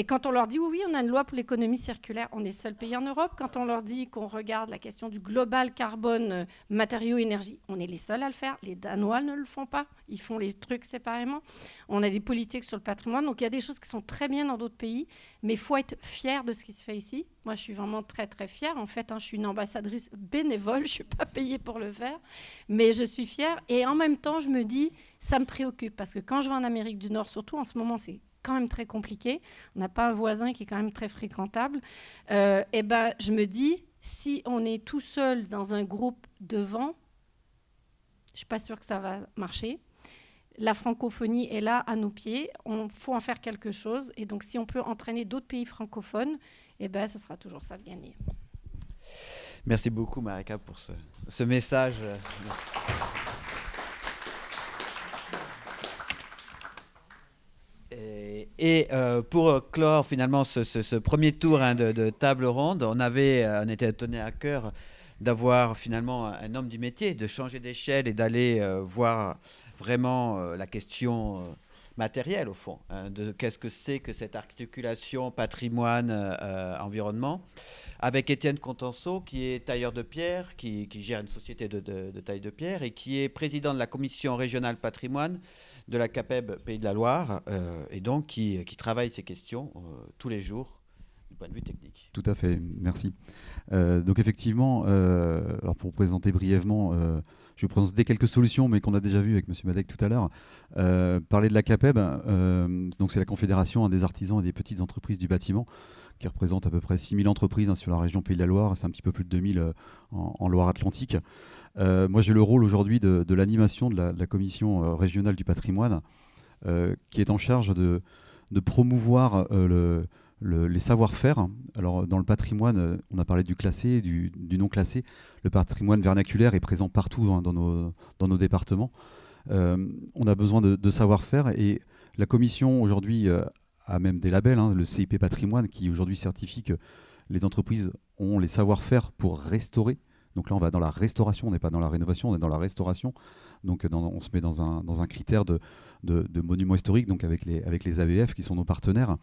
quand on leur dit, oui, on a une loi pour l'économie circulaire, on est le seul pays en Europe. Quand on leur dit qu'on regarde la question du global carbone, matériaux, énergie, on est les seuls à le faire. Les Danois ne le font pas. Ils font les trucs séparément. On a des politiques sur le patrimoine. Donc, il y a des choses qui sont très bien dans d'autres pays. Mais il faut être fier de ce qui se fait ici. Moi, je suis vraiment très, très fière. En fait, je suis une ambassadrice bénévole. Je ne suis pas payée pour le faire. Mais je suis fière. Et en même temps, je me dis, ça me préoccupe. Parce que quand je vais en Amérique du Nord, surtout en ce moment, c'est quand même très compliqué. On n'a pas un voisin qui est quand même très fréquentable. Je me dis, si on est tout seul dans un groupe devant, je ne suis pas sûre que ça va marcher. La francophonie est là à nos pieds. Il faut en faire quelque chose. Et donc, si on peut entraîner d'autres pays francophones, ce sera toujours ça de gagner. Merci beaucoup, Marika, pour ce message. Et pour clore finalement ce premier tour de table ronde, on était étonné à cœur d'avoir finalement un homme du métier, de changer d'échelle et d'aller voir vraiment la question matériel au fond, de qu'est-ce que c'est que cette articulation patrimoine-environnement, avec Étienne Contenceau, qui est tailleur de pierre, qui gère une société de taille de pierre et qui est président de la commission régionale patrimoine de la CAPEB Pays de la Loire, et donc qui travaille ces questions tous les jours du point de vue technique. Tout à fait, merci. Donc effectivement, alors pour présenter brièvement, je vais présenter quelques solutions, mais qu'on a déjà vues avec M. Madec tout à l'heure. Parler de la CAPEB, donc c'est la Confédération des artisans et des petites entreprises du bâtiment, qui représente à peu près 6000 entreprises sur la région Pays de la Loire, c'est un petit peu plus de 2000 en Loire-Atlantique. Moi j'ai le rôle aujourd'hui de l'animation de la commission régionale du patrimoine, qui est en charge de promouvoir les savoir-faire. Alors dans le patrimoine, on a parlé du classé, du non classé. Le patrimoine vernaculaire est présent partout dans nos départements. On a besoin de savoir-faire, et la commission aujourd'hui a même des labels, le CIP Patrimoine, qui aujourd'hui certifie que les entreprises ont les savoir-faire pour restaurer. Donc là on va dans la restauration, on n'est pas dans la rénovation, on est dans la restauration. Donc on se met dans un critère de monuments historiques, donc avec les ABF qui sont nos partenaires.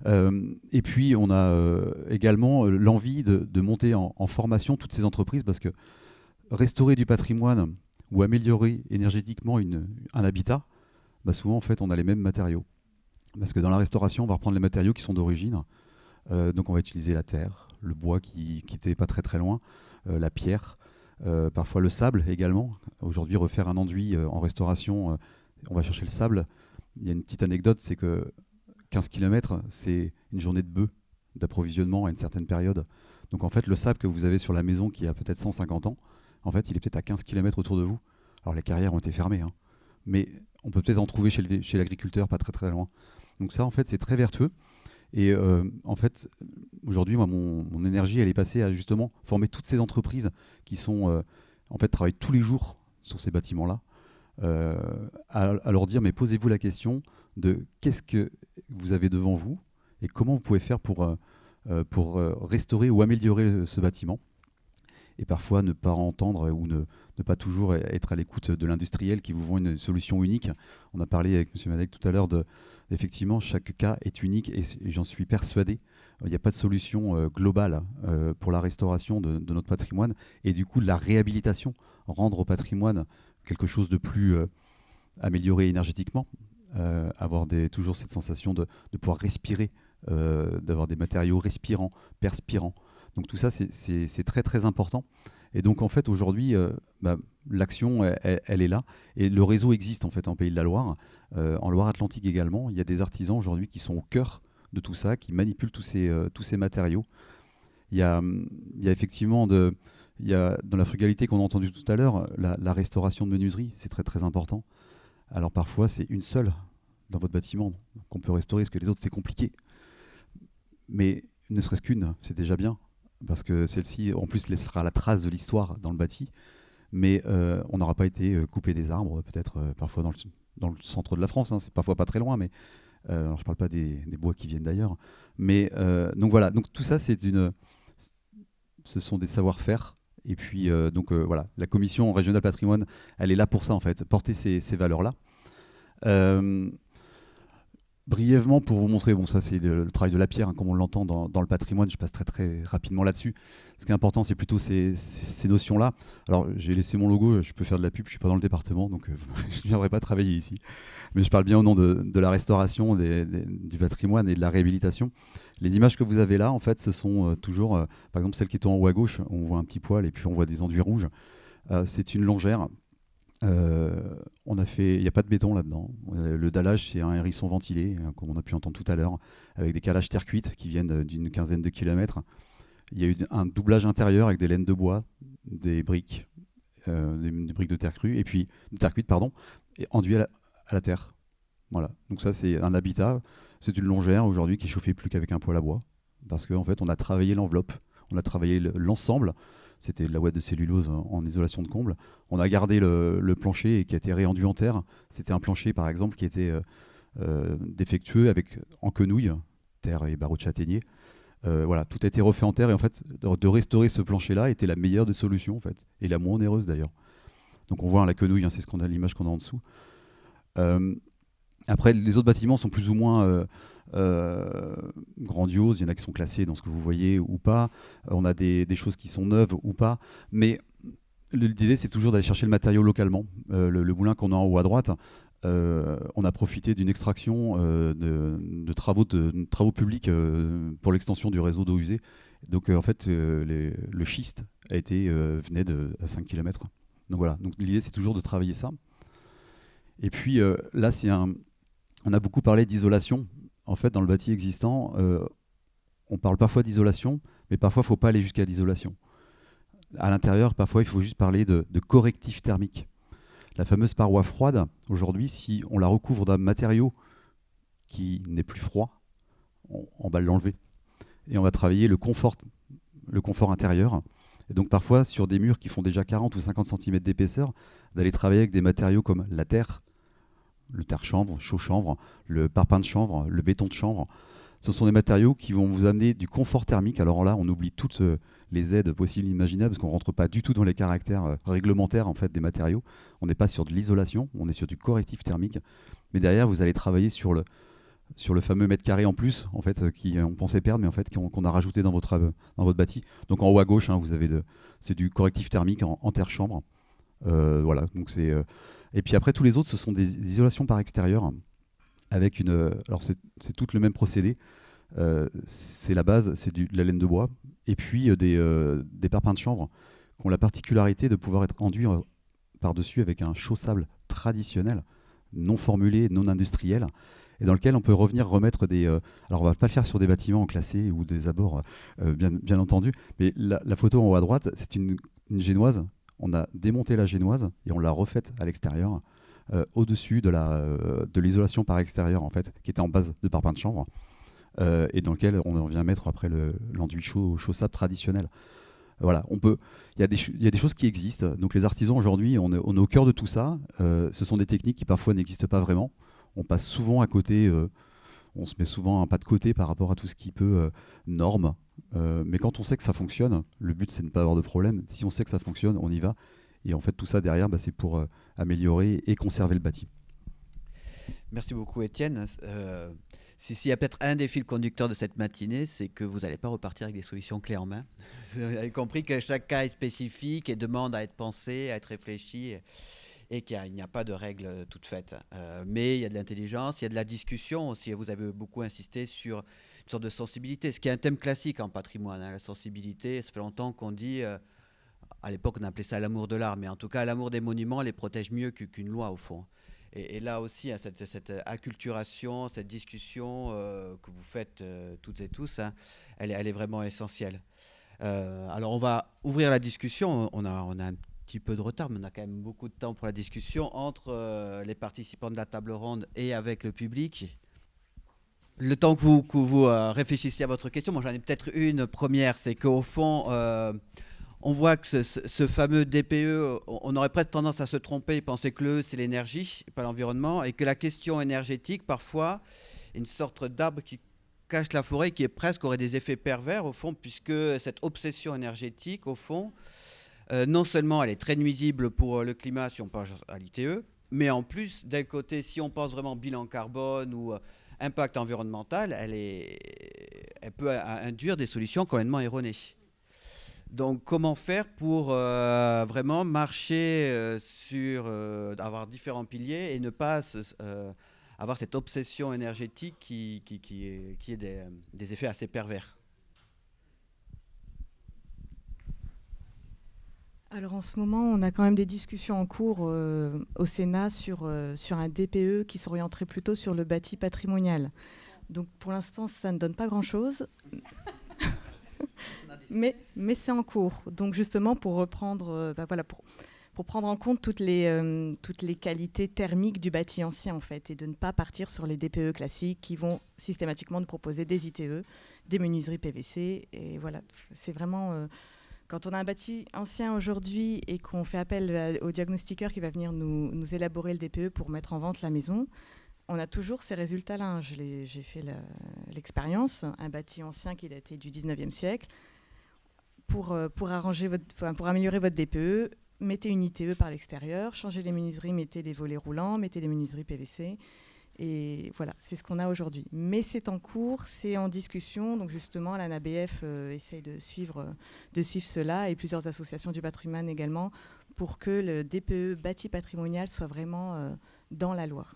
Et puis on a également l'envie de monter en formation toutes ces entreprises, parce que restaurer du patrimoine ou améliorer énergétiquement un habitat, souvent en fait on a les mêmes matériaux. Parce que dans la restauration, on va reprendre les matériaux qui sont d'origine. Donc on va utiliser la terre, le bois qui n'était pas très très loin, la pierre, parfois le sable également. Aujourd'hui, refaire un enduit en restauration, on va chercher le sable. Il y a une petite anecdote, c'est que 15 km, c'est une journée de bœuf d'approvisionnement à une certaine période. Donc en fait, le sable que vous avez sur la maison qui a peut-être 150 ans, en fait, il est peut-être à 15 km autour de vous. Alors les carrières ont été fermées, mais on peut peut-être en trouver chez l'agriculteur pas très très loin. Donc ça, en fait, c'est très vertueux. Et en fait, aujourd'hui, moi, mon énergie, elle est passée à justement former toutes ces entreprises qui sont, en fait, travaillent tous les jours sur ces bâtiments-là, à leur dire, mais posez-vous la question de qu'est-ce que vous avez devant vous et comment vous pouvez faire pour restaurer ou améliorer ce bâtiment. Et parfois ne pas entendre ou ne pas toujours être à l'écoute de l'industriel qui vous vend une solution unique. On a parlé avec M. Madec tout à l'heure effectivement, chaque cas est unique, et j'en suis persuadé. Il n'y a pas de solution globale pour la restauration de notre patrimoine, et du coup de la réhabilitation, rendre au patrimoine quelque chose de plus amélioré énergétiquement, avoir toujours cette sensation de pouvoir respirer, d'avoir des matériaux respirants, perspirants. Donc tout ça, c'est très très important. Et donc en fait aujourd'hui, l'action, elle est là. Et le réseau existe en fait en Pays de la Loire, en Loire-Atlantique également. Il y a des artisans aujourd'hui qui sont au cœur de tout ça, qui manipulent tous ces matériaux. Il y a effectivement dans la frugalité qu'on a entendu tout à l'heure, la restauration de menuiserie, c'est très très important. Alors parfois c'est une seule dans votre bâtiment qu'on peut restaurer, parce que les autres c'est compliqué. Mais ne serait-ce qu'une, c'est déjà bien. Parce que celle-ci, en plus, laissera la trace de l'histoire dans le bâti, mais on n'aura pas été couper des arbres, peut-être parfois dans le centre de la France, c'est parfois pas très loin, mais alors je parle pas des bois qui viennent d'ailleurs, mais donc voilà, donc tout ça, ce sont des savoir-faire, et puis voilà, la commission régionale patrimoine, elle est là pour ça en fait, porter ces valeurs-là. Brièvement, pour vous montrer, ça c'est le travail de la pierre, comme on l'entend dans le patrimoine, je passe très très rapidement là-dessus. Ce qui est important, c'est plutôt ces notions-là. Alors j'ai laissé mon logo, je peux faire de la pub, je ne suis pas dans le département, donc je ne viendrai pas travailler ici. Mais je parle bien au nom de la restauration du patrimoine et de la réhabilitation. Les images que vous avez là, en fait, ce sont toujours, par exemple celle qui est en haut à gauche, on voit un petit poil et puis on voit des enduits rouges. C'est une longère. Il n'y a pas de béton là-dedans. Le dallage, c'est un hérisson ventilé, comme on a pu entendre tout à l'heure, avec des calages terre cuite qui viennent d'une quinzaine de kilomètres. Il y a eu un doublage intérieur avec des laines de bois, des briques de terre crue, et puis de terre cuite, et enduit à la terre. Voilà. Donc ça, c'est un habitat. C'est une longère aujourd'hui qui est chauffée plus qu'avec un poêle à bois, parce qu'en fait, on a travaillé l'enveloppe, on a travaillé l'ensemble. C'était de la ouate de cellulose en isolation de comble. On a gardé le plancher qui a été réenduit en terre. C'était un plancher, par exemple, qui était défectueux en quenouille, terre et barreaux de châtaignier. Voilà, tout a été refait en terre. Et en fait, de restaurer ce plancher-là était la meilleure des solutions, en fait, et la moins onéreuse d'ailleurs. Donc on voit la quenouille, c'est l'image qu'on a en dessous. Après, les autres bâtiments sont plus ou moins grandioses. Il y en a qui sont classés dans ce que vous voyez ou pas. On a des choses qui sont neuves ou pas. Mais l'idée, c'est toujours d'aller chercher le matériau localement. Le moulin qu'on a en haut à droite, on a profité d'une extraction de travaux publics pour l'extension du réseau d'eau usée. Donc en fait, le schiste venait à 5 km. Donc voilà. Donc l'idée, c'est toujours de travailler ça. Et puis là, on a beaucoup parlé d'isolation. En fait, dans le bâti existant, on parle parfois d'isolation, mais parfois, il ne faut pas aller jusqu'à l'isolation. À l'intérieur, parfois, il faut juste parler de correctif thermique. La fameuse paroi froide, aujourd'hui, si on la recouvre d'un matériau qui n'est plus froid, on va l'enlever. Et on va travailler le confort intérieur. Et donc parfois, sur des murs qui font déjà 40 ou 50 cm d'épaisseur, d'aller travailler avec des matériaux comme la terre, le terre-chanvre, chaud-chanvre, le parpaing de chanvre, le béton de chanvre. Ce sont des matériaux qui vont vous amener du confort thermique. Alors là, on oublie toutes les aides possibles et imaginables parce qu'on ne rentre pas du tout dans les caractères réglementaires en fait, des matériaux. On n'est pas sur de l'isolation, on est sur du correctif thermique. Mais derrière, vous allez travailler sur le fameux mètre carré en plus, en fait, qu'on pensait perdre, mais en fait, qu'on a rajouté dans votre bâti. Donc en haut à gauche, vous avez c'est du correctif thermique en terre-chambre. Voilà, donc c'est... Et puis après, tous les autres, ce sont des isolations par extérieur avec alors c'est tout le même procédé. C'est la base, c'est de la laine de bois et puis des parpaings de chanvre qui ont la particularité de pouvoir être enduits par-dessus avec un chaussable traditionnel, non formulé, non industriel, et dans lequel on peut remettre des... alors on va pas le faire sur des bâtiments classés ou des abords, bien entendu, mais la photo en haut à droite, c'est une génoise. On a démonté la génoise et on l'a refaite à l'extérieur, au-dessus de l'isolation par extérieur, en fait, qui était en base de parpaing de chanvre, et dans lequel on vient mettre après l'enduit chaussable traditionnel. Voilà, il y a des choses qui existent. Donc les artisans aujourd'hui, on est au cœur de tout ça. Ce sont des techniques qui parfois n'existent pas vraiment. On passe souvent à côté, on se met souvent un pas de côté par rapport à tout ce qui peut norme. Mais quand on sait que ça fonctionne, le but c'est de ne pas avoir de problème. Si on sait que ça fonctionne, on y va. Et en fait, tout ça derrière, c'est pour améliorer et conserver le bâti. Merci beaucoup, Étienne. S'il y a peut-être un des fils conducteurs de cette matinée, c'est que vous n'allez pas repartir avec des solutions clés en main. Vous avez compris que chaque cas est spécifique et demande à être pensé, à être réfléchi, et qu'il n'y a pas de règles toutes faites. Mais il y a de l'intelligence, il y a de la discussion aussi. Vous avez beaucoup insisté sur une sorte de sensibilité, ce qui est un thème classique en patrimoine, la sensibilité. Ça fait longtemps qu'on dit... à l'époque, on appelait ça l'amour de l'art, mais en tout cas, l'amour des monuments les protège mieux qu'une loi, au fond. Et là aussi, cette acculturation, cette discussion que vous faites toutes et tous, elle est vraiment essentielle. Alors, on va ouvrir la discussion. On a un petit peu de retard, mais on a quand même beaucoup de temps pour la discussion entre les participants de la table ronde et avec le public. Le temps que vous réfléchissiez à votre question, moi j'en ai peut-être une première, c'est qu'au fond... on voit que ce fameux DPE, on aurait presque tendance à se tromper et penser que le c'est l'énergie, pas l'environnement, et que la question énergétique, parfois, est une sorte d'arbre qui cache la forêt, qui est presque aurait des effets pervers, au fond, puisque cette obsession énergétique, au fond, non seulement elle est très nuisible pour le climat, si on pense à l'ITE, mais en plus, d'un côté, si on pense vraiment bilan carbone ou impact environnemental, elle peut induire des solutions complètement erronées. Donc, comment faire pour vraiment marcher avoir différents piliers et ne pas avoir cette obsession énergétique qui ait des effets assez pervers? Alors en ce moment, on a quand même des discussions en cours au Sénat sur un DPE qui s'orienterait plutôt sur le bâti patrimonial. Donc pour l'instant, ça ne donne pas grand-chose. Mais c'est en cours. Donc justement, pour reprendre, pour prendre en compte toutes les qualités thermiques du bâti ancien, en fait, et de ne pas partir sur les DPE classiques qui vont systématiquement nous proposer des ITE, des menuiseries PVC. Et voilà, c'est vraiment... quand on a un bâti ancien aujourd'hui et qu'on fait appel au diagnostiqueur qui va venir nous élaborer le DPE pour mettre en vente la maison, on a toujours ces résultats-là. J'ai fait l'expérience, un bâti ancien qui est daté du 19e siècle. Pour améliorer votre DPE, mettez une ITE par l'extérieur, changez les menuiseries, mettez des volets roulants, mettez des menuiseries PVC. Et voilà, c'est ce qu'on a aujourd'hui. Mais c'est en cours, c'est en discussion. Donc justement, l'ANABF essaye de suivre cela, et plusieurs associations du patrimoine également, pour que le DPE bâti patrimonial soit vraiment dans la loi.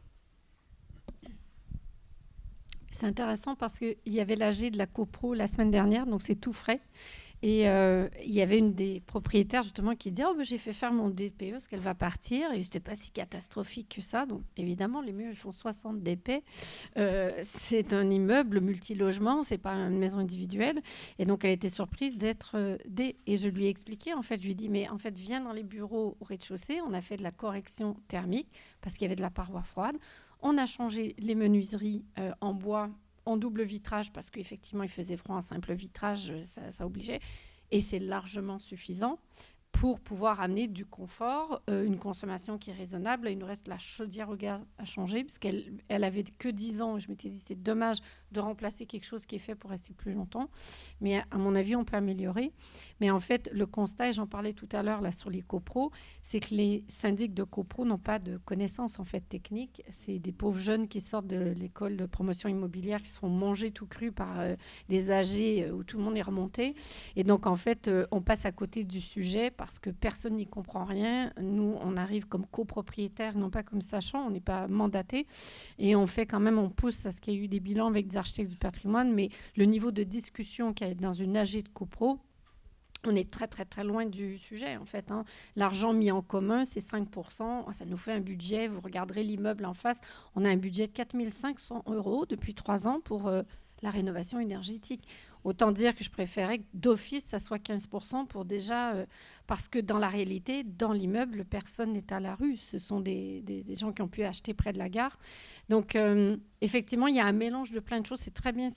C'est intéressant parce qu'il y avait l'AG de la CoPro la semaine dernière, donc c'est tout frais. Et il y avait une des propriétaires justement qui dit « Oh, ben, j'ai fait faire mon DPE parce qu'elle va partir. » Et c'était pas si catastrophique que ça. Donc évidemment, les murs ils font 60 DP. C'est un immeuble multilogement, c'est pas une maison individuelle. Et donc elle était surprise d'être Et je lui ai expliqué, en fait, je lui ai dit « Mais en fait, viens dans les bureaux au rez-de-chaussée. On a fait de la correction thermique parce qu'il y avait de la paroi froide. On a changé les menuiseries en bois, en double vitrage, parce qu'effectivement, il faisait froid en simple vitrage, ça obligeait. Et c'est largement suffisant pour pouvoir amener du confort, une consommation qui est raisonnable. Il nous reste la chaudière au gaz à changer, parce qu'elle avait que 10 ans. Et je m'étais dit, c'est dommage de remplacer quelque chose qui est fait pour rester plus longtemps. Mais à mon avis, on peut améliorer. Mais en fait, le constat, et j'en parlais tout à l'heure là, sur les copros, c'est que les syndics de copros n'ont pas de connaissances en fait, techniques. C'est des pauvres jeunes qui sortent de l'école de promotion immobilière, qui se font manger tout cru par des AG où tout le monde est remonté. Et donc, en fait, on passe à côté du sujet parce que personne n'y comprend rien. Nous, on arrive comme copropriétaires, non pas comme sachants, on n'est pas mandatés. Et on fait quand même, on pousse à ce qu'il y ait eu des bilans avec des architectes du patrimoine, mais le niveau de discussion qu'il y a dans une AG de copro, on est très, très, très loin du sujet, en fait. L'argent mis en commun, c'est 5%. Ça nous fait un budget, vous regarderez l'immeuble en face, on a un budget de 4 500 € depuis 3 ans pour la rénovation énergétique. Autant dire que je préférais que d'office, ça soit 15% pour déjà... parce que dans la réalité, dans l'immeuble, personne n'est à la rue. Ce sont des gens qui ont pu acheter près de la gare. Donc, effectivement, il y a un mélange de plein de choses. C'est très bien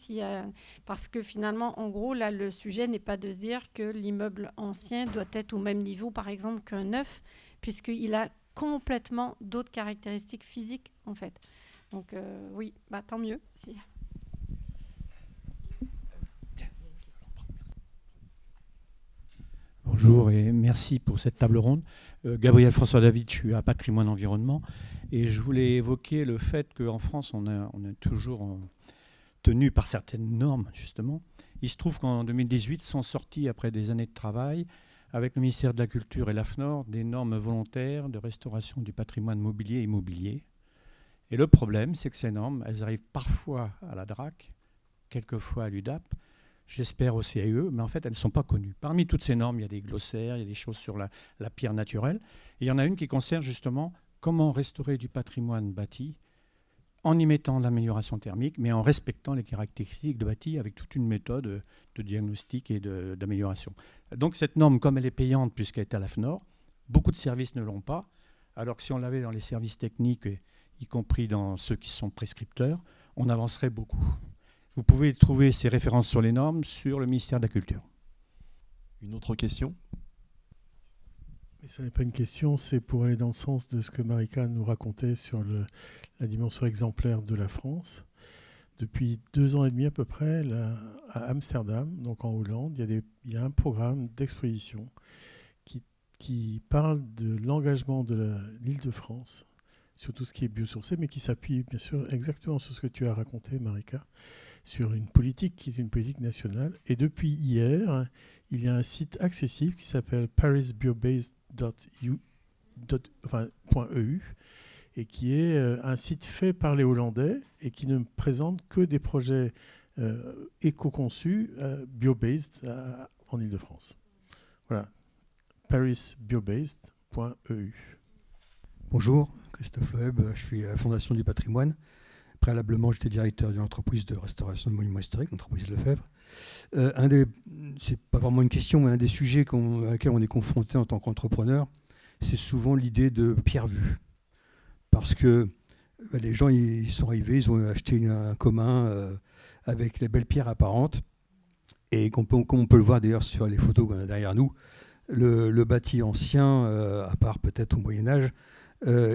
parce que finalement, en gros, là, le sujet n'est pas de se dire que l'immeuble ancien doit être au même niveau, par exemple, qu'un neuf, puisqu'il a complètement d'autres caractéristiques physiques, en fait. Donc, oui, tant mieux. Bonjour et merci pour cette table ronde. Gabriel François David, je suis à Patrimoine Environnement et je voulais évoquer le fait qu'en France, on est toujours tenu par certaines normes, justement. Il se trouve qu'en 2018 sont sortis, après des années de travail, avec le ministère de la Culture et l'AFNOR, des normes volontaires de restauration du patrimoine mobilier et immobilier. Et le problème, c'est que ces normes, elles arrivent parfois à la DRAC, quelquefois à l'UDAP, j'espère au CAE, mais en fait, elles ne sont pas connues. Parmi toutes ces normes, il y a des glossaires, il y a des choses sur la pierre naturelle. Et il y en a une qui concerne justement comment restaurer du patrimoine bâti en y mettant de l'amélioration thermique, mais en respectant les caractéristiques de bâti avec toute une méthode de diagnostic et d'amélioration. Donc cette norme, comme elle est payante puisqu'elle est à l'AFNOR, beaucoup de services ne l'ont pas, alors que si on l'avait dans les services techniques, y compris dans ceux qui sont prescripteurs, on avancerait beaucoup. Vous pouvez trouver ces références sur les normes sur le ministère de la Culture. Une autre question ? Mais ce n'est pas une question, c'est pour aller dans le sens de ce que Marika nous racontait sur la dimension exemplaire de la France. Depuis 2 ans et demi à peu près, à Amsterdam, donc en Hollande, il y a un programme d'exposition qui parle de l'engagement de l'Île-de-France sur tout ce qui est biosourcé, mais qui s'appuie bien sûr exactement sur ce que tu as raconté, Marika, sur une politique qui est une politique nationale. Et depuis hier, il y a un site accessible qui s'appelle parisbiobased.eu et qui est un site fait par les Hollandais et qui ne présente que des projets éco-conçus biobased en Ile-de-France. Voilà, parisbiobased.eu. Bonjour, Christophe Loeb, je suis à la Fondation du Patrimoine. Préalablement, j'étais directeur d'une entreprise de restauration de monuments historiques, l'entreprise Lefebvre. C'est pas vraiment une question, mais un des sujets à laquelle on est confronté en tant qu'entrepreneur, c'est souvent l'idée de pierre vue. Parce que les gens, ils sont arrivés, ils ont acheté un commun avec les belles pierres apparentes. Et comme on peut le voir d'ailleurs sur les photos qu'on a derrière nous, le bâti ancien, à part peut-être au Moyen-Âge,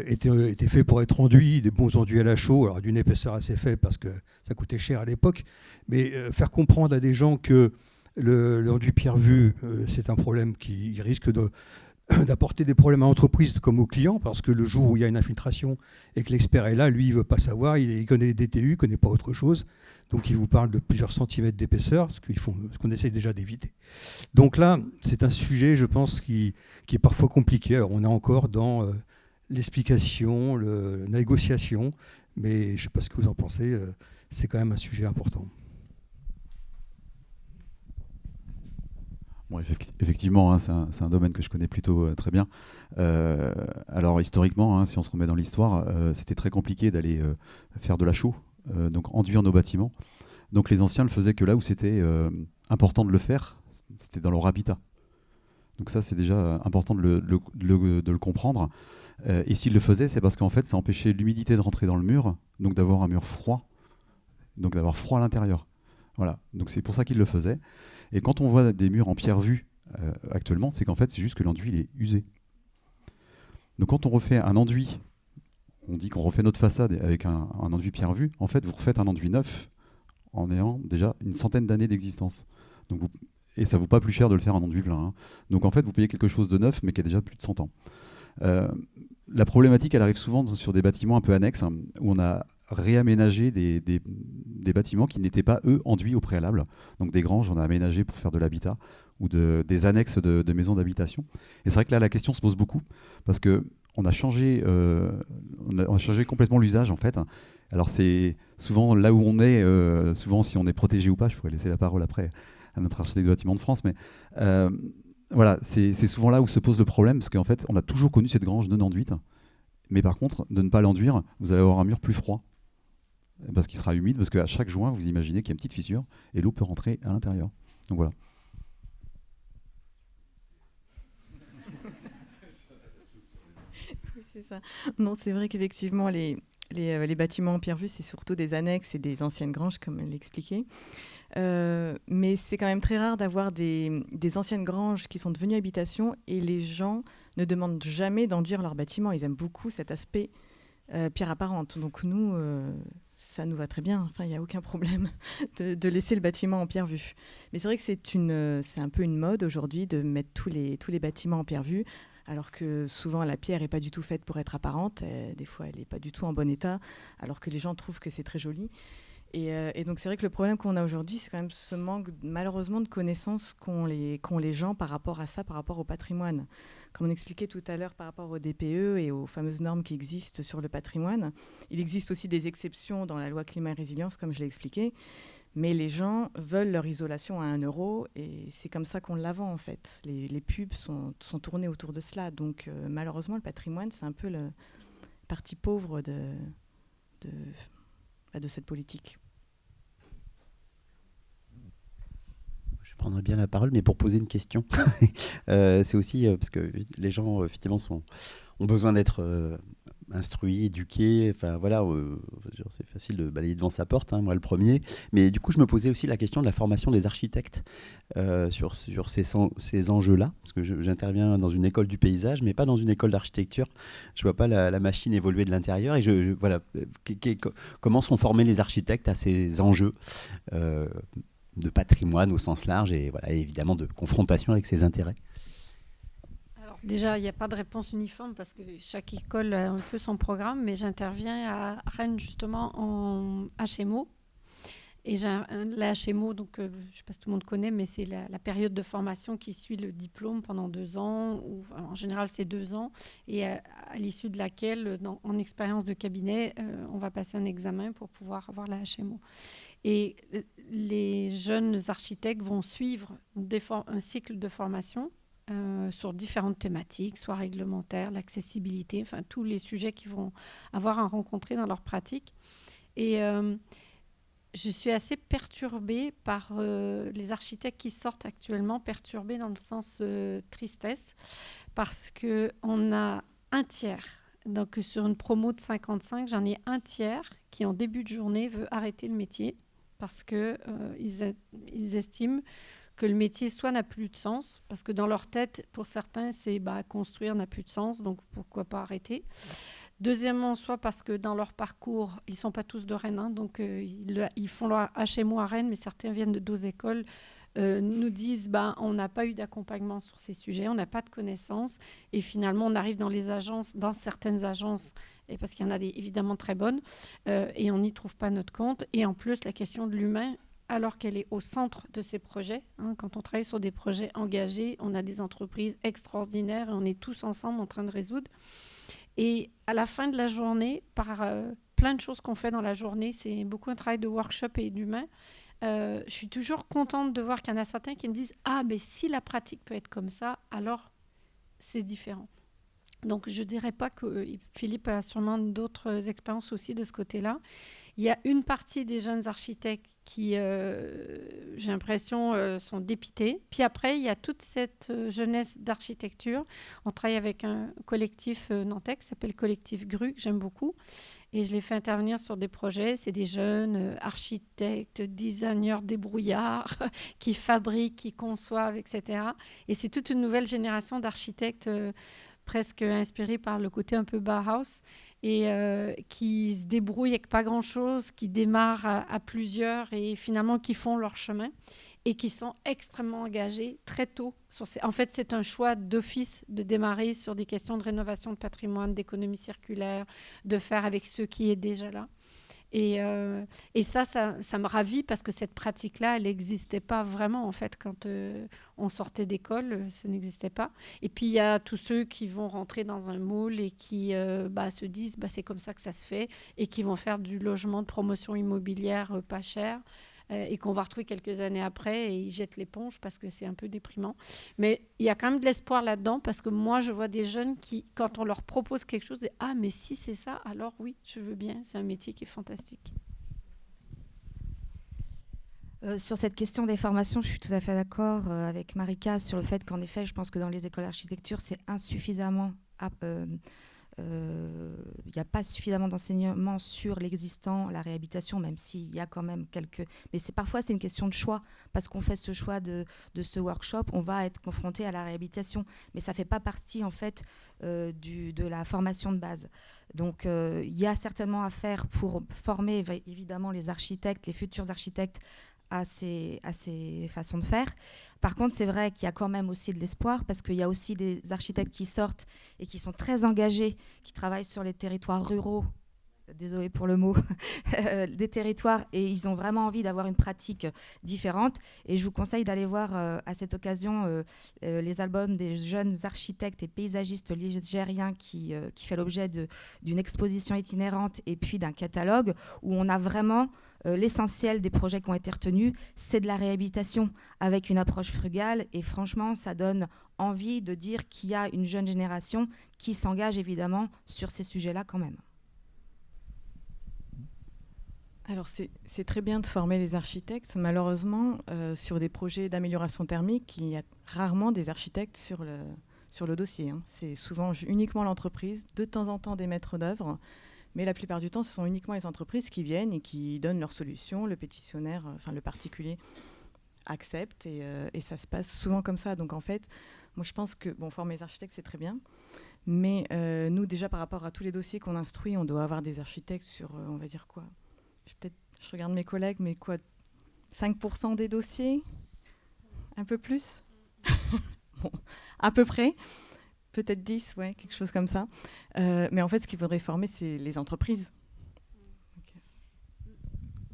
était fait pour être enduit, des bons enduits à la chaux, alors d'une épaisseur assez faible parce que ça coûtait cher à l'époque, mais faire comprendre à des gens que l'enduit pierre vue, c'est un problème qui risque d'apporter des problèmes à l'entreprise comme aux clients, parce que le jour où il y a une infiltration et que l'expert est là, lui, il ne veut pas savoir, il connaît les DTU, il ne connaît pas autre chose. Donc, il vous parle de plusieurs centimètres d'épaisseur, ce qu'on essaie déjà d'éviter. Donc là, c'est un sujet, je pense, qui est parfois compliqué. Alors, on est encore dans l'explication, la négociation, mais je ne sais pas ce que vous en pensez, c'est quand même un sujet important. Bon, effectivement, hein, c'est un domaine que je connais plutôt très bien. Alors historiquement, hein, si on se remet dans l'histoire, c'était très compliqué d'aller faire de la chaux, donc enduire nos bâtiments. Donc les anciens le faisaient que là où c'était important de le faire, c'était dans leur habitat. Donc ça, c'est déjà important de le comprendre. Et s'ils le faisaient, c'est parce qu'en fait, ça empêchait l'humidité de rentrer dans le mur, donc d'avoir un mur froid, donc d'avoir froid à l'intérieur. Voilà, donc c'est pour ça qu'ils le faisaient. Et quand on voit des murs en pierre vue actuellement, c'est qu'en fait, c'est juste que l'enduit il est usé. Donc quand on refait un enduit, on dit qu'on refait notre façade avec un enduit pierre vue, en fait, vous refaites un enduit neuf en ayant déjà une centaine d'années d'existence. Donc et ça ne vaut pas plus cher de le faire en enduit plein. Hein. Donc en fait, vous payez quelque chose de neuf, mais qui a déjà plus de 100 ans. La problématique, elle arrive souvent sur des bâtiments un peu annexes, hein, où on a réaménager des bâtiments qui n'étaient pas, eux, enduits au préalable. Donc des granges, on a aménagé pour faire de l'habitat ou des annexes de maisons d'habitation. Et c'est vrai que là, la question se pose beaucoup parce qu'on a changé, on a changé complètement l'usage, en fait. Alors c'est souvent là où on est, souvent si on est protégé ou pas, je pourrais laisser la parole après à notre architecte de bâtiments de France, mais voilà, c'est souvent là où se pose le problème parce qu'en fait, on a toujours connu cette grange non enduite. Mais par contre, de ne pas l'enduire, vous allez avoir un mur plus froid. Parce qu'il sera humide, parce qu'à chaque joint, vous imaginez qu'il y a une petite fissure et l'eau peut rentrer à l'intérieur. Donc voilà. Oui, c'est ça. Non, c'est vrai qu'effectivement, les bâtiments en pierre vue, c'est surtout des annexes et des anciennes granges, comme elle l'expliquait. Mais c'est quand même très rare d'avoir des anciennes granges qui sont devenues habitations et les gens ne demandent jamais d'enduire leur bâtiment. Ils aiment beaucoup cet aspect pierre apparente. Donc nous, ça nous va très bien. Enfin, il n'y a aucun problème de laisser le bâtiment en pierre vue. Mais c'est vrai que c'est un peu une mode aujourd'hui de mettre tous les bâtiments en pierre vue, alors que souvent la pierre n'est pas du tout faite pour être apparente. Des fois, elle n'est pas du tout en bon état, alors que les gens trouvent que c'est très joli. Et donc c'est vrai que le problème qu'on a aujourd'hui, c'est quand même ce manque malheureusement de connaissances qu'ont les gens par rapport à ça, par rapport au patrimoine. Comme on expliquait tout à l'heure par rapport au DPE et aux fameuses normes qui existent sur le patrimoine, il existe aussi des exceptions dans la loi climat et résilience, comme je l'ai expliqué, mais les gens veulent leur isolation à 1 € et c'est comme ça qu'on la vend en fait. Les pubs sont tournées autour de cela. Donc malheureusement, le patrimoine, c'est un peu la partie pauvre de cette politique. Je prendrais bien la parole, mais pour poser une question. C'est aussi parce que les gens, effectivement, ont besoin d'être instruits, éduqués. Enfin, voilà, c'est facile de balayer devant sa porte, hein, moi le premier. Mais du coup, je me posais aussi la question de la formation des architectes sur ces enjeux-là. Parce que j'interviens dans une école du paysage, mais pas dans une école d'architecture. Je ne vois pas la machine évoluer de l'intérieur. Et voilà, comment sont formés les architectes à ces enjeux de patrimoine au sens large et voilà, évidemment de confrontation avec ses intérêts? Alors, déjà, il n'y a pas de réponse uniforme parce que chaque école a un peu son programme, mais j'interviens à Rennes justement en HMO. Et la HMO, donc, je ne sais pas si tout le monde connaît, mais c'est la période de formation qui suit le diplôme pendant 2 ans, ou en général c'est 2 ans, et à l'issue de laquelle, en expérience de cabinet, on va passer un examen pour pouvoir avoir la HMO. Et les jeunes architectes vont suivre un cycle de formation sur différentes thématiques, soit réglementaires, l'accessibilité, enfin tous les sujets qu'ils vont avoir à rencontrer dans leur pratique. Et je suis assez perturbée par les architectes qui sortent actuellement, perturbée dans le sens tristesse, parce qu'on a un tiers. Donc sur une promo de 55, j'en ai un tiers qui en début de journée veut arrêter le métier parce qu'ils estiment que le métier soit n'a plus de sens, parce que dans leur tête, pour certains, c'est construire n'a plus de sens, donc pourquoi pas arrêter. Deuxièmement, soit parce que dans leur parcours, ils ne sont pas tous de Rennes, hein, donc ils font leur HMO à Rennes, mais certains viennent de 2 écoles nous disent on n'a pas eu d'accompagnement sur ces sujets, on n'a pas de connaissances, et finalement on arrive dans les agences, dans certaines agences, et parce qu'il y en a des évidemment très bonnes, et on n'y trouve pas notre compte. Et en plus, la question de l'humain, alors qu'elle est au centre de ces projets, quand on travaille sur des projets engagés, on a des entreprises extraordinaires et on est tous ensemble en train de résoudre. Et à la fin de la journée, par plein de choses qu'on fait dans la journée, c'est beaucoup un travail de workshop et d'humain. Je suis toujours contente de voir qu'il y en a certains qui me disent « Ah, mais si la pratique peut être comme ça, alors c'est différent. » Donc, je ne dirais pas que Philippe a sûrement d'autres expériences aussi de ce côté-là. Il y a une partie des jeunes architectes qui, j'ai l'impression, sont dépités. Puis après, il y a toute cette jeunesse d'architecture. On travaille avec un collectif nantais qui s'appelle Collectif GRU, que j'aime beaucoup. Et je les fais intervenir sur des projets. C'est des jeunes architectes, designers débrouillards qui fabriquent, qui conçoivent, etc. Et c'est toute une nouvelle génération d'architectes presque inspirés par le côté un peu Bauhaus et qui se débrouillent avec pas grand-chose, qui démarrent à plusieurs et finalement qui font leur chemin et qui sont extrêmement engagés très tôt. En fait, c'est un choix d'office de démarrer sur des questions de rénovation de patrimoine, d'économie circulaire, de faire avec ceux qui est déjà là. Et ça me ravit parce que cette pratique-là, elle n'existait pas vraiment, en fait, quand on sortait d'école, ça n'existait pas. Et puis, il y a tous ceux qui vont rentrer dans un moule et qui se disent c'est comme ça que ça se fait et qui vont faire du logement de promotion immobilière pas cher et qu'on va retrouver quelques années après et ils jettent l'éponge parce que c'est un peu déprimant. Mais il y a quand même de l'espoir là-dedans parce que moi, je vois des jeunes qui, quand on leur propose quelque chose, disent « Ah, mais si c'est ça, alors oui, je veux bien. C'est un métier qui est fantastique. » Sur cette question des formations, je suis tout à fait d'accord avec Marika sur le fait qu'en effet, je pense que dans les écoles d'architecture, c'est insuffisamment... il n'y a pas suffisamment d'enseignement sur l'existant, la réhabilitation, même s'il y a quand même quelques... Mais parfois, c'est une question de choix. Parce qu'on fait ce choix de ce workshop, on va être confronté à la réhabilitation. Mais ça ne fait pas partie, en fait, de la formation de base. Donc, il y a certainement à faire pour former, évidemment, les architectes, les futurs architectes, à ces façons de faire. Par contre, c'est vrai qu'il y a quand même aussi de l'espoir parce qu'il y a aussi des architectes qui sortent et qui sont très engagés, qui travaillent sur les territoires ruraux, désolée pour le mot, des territoires et ils ont vraiment envie d'avoir une pratique différente. Et je vous conseille d'aller voir à cette occasion les albums des jeunes architectes et paysagistes ligériens qui fait l'objet d'une exposition itinérante et puis d'un catalogue où on a vraiment l'essentiel des projets qui ont été retenus, c'est de la réhabilitation avec une approche frugale et franchement, ça donne envie de dire qu'il y a une jeune génération qui s'engage évidemment sur ces sujets-là quand même. Alors, c'est très bien de former les architectes. Malheureusement, sur des projets d'amélioration thermique, il y a rarement des architectes sur le dossier. C'est souvent uniquement l'entreprise, de temps en temps des maîtres d'œuvre, mais la plupart du temps, ce sont uniquement les entreprises qui viennent et qui donnent leurs solutions. Le pétitionnaire, le particulier, accepte et ça se passe souvent comme ça. Donc, en fait, moi, je pense que former les architectes, c'est très bien. Mais nous, déjà, par rapport à tous les dossiers qu'on instruit, on doit avoir des architectes sur, on va dire quoi ? Je regarde mes collègues, mais quoi, 5% des dossiers ? Un peu plus ? Bon, à peu près. Peut-être 10, ouais, quelque chose comme ça. Mais en fait, ce qu'il faudrait former, c'est les entreprises.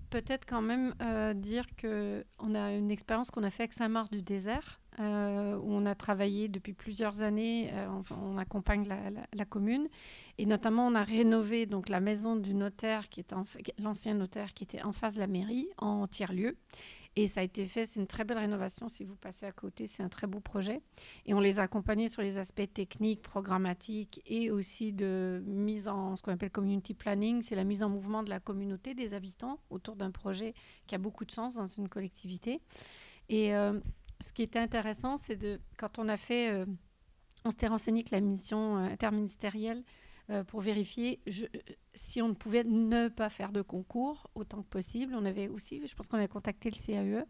Peut-être quand même dire qu'on a une expérience qu'on a fait avec Saint-Marc-du-Désert, où on a travaillé depuis plusieurs années, on accompagne la commune, et notamment on a rénové donc, la maison du notaire, l'ancien notaire qui était en face de la mairie, en tiers-lieu. Et ça a été fait, c'est une très belle rénovation. Si vous passez à côté, c'est un très beau projet. Et on les a accompagnés sur les aspects techniques, programmatiques et aussi de mise en ce qu'on appelle community planning. C'est la mise en mouvement de la communauté, des habitants, autour d'un projet qui a beaucoup de sens dans une collectivité. Et ce qui était intéressant, c'est quand on a fait... on s'était renseigné que la mission interministérielle pour vérifier si on ne pouvait ne pas faire de concours autant que possible. On avait aussi, je pense qu'on avait contacté le CAE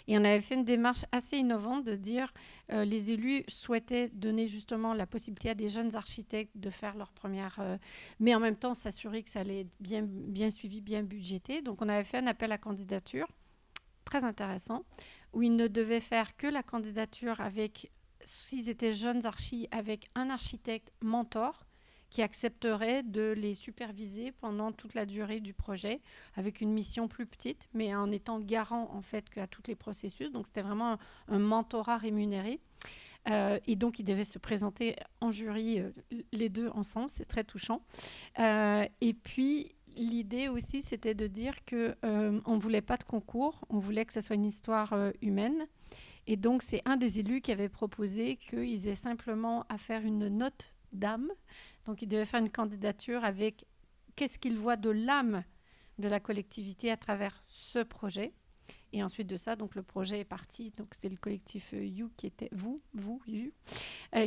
et on avait fait une démarche assez innovante de dire les élus souhaitaient donner justement la possibilité à des jeunes architectes de faire leur première... mais en même temps s'assurer que ça allait être bien suivi, bien budgété. Donc on avait fait un appel à candidature très intéressant, où ils ne devaient faire que la candidature avec, s'ils étaient jeunes archis, avec un architecte mentor qui accepterait de les superviser pendant toute la durée du projet, avec une mission plus petite, mais en étant garant en fait qu'à tous les processus. Donc c'était vraiment un mentorat rémunéré. Et donc ils devaient se présenter en jury les deux ensemble, c'est très touchant. Et puis l'idée aussi, c'était de dire qu'on ne voulait pas de concours, on voulait que ce soit une histoire humaine. Et donc c'est un des élus qui avait proposé qu'ils aient simplement à faire une note d'âme. Donc, il devait faire une candidature avec qu'est-ce qu'il voit de l'âme de la collectivité à travers ce projet. Et ensuite de ça, donc le projet est parti. Donc, c'est le collectif You qui était, You,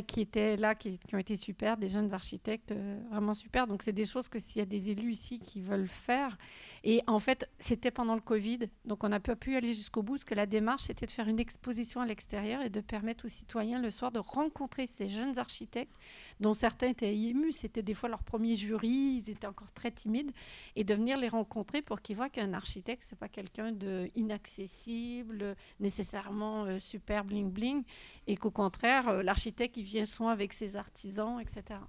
qui était là, qui ont été super, des jeunes architectes vraiment super. Donc, c'est des choses que s'il y a des élus ici qui veulent faire. Et en fait, c'était pendant le Covid. Donc, on n'a pas pu aller jusqu'au bout, parce que la démarche, c'était de faire une exposition à l'extérieur et de permettre aux citoyens le soir de rencontrer ces jeunes architectes, dont certains étaient émus. C'était des fois leur premier jury, ils étaient encore très timides. Et de venir les rencontrer pour qu'ils voient qu'un architecte, ce n'est pas quelqu'un d'inaccessible, nécessairement super bling-bling, et qu'au contraire, l'architecte, il vient souvent avec ses artisans, etc.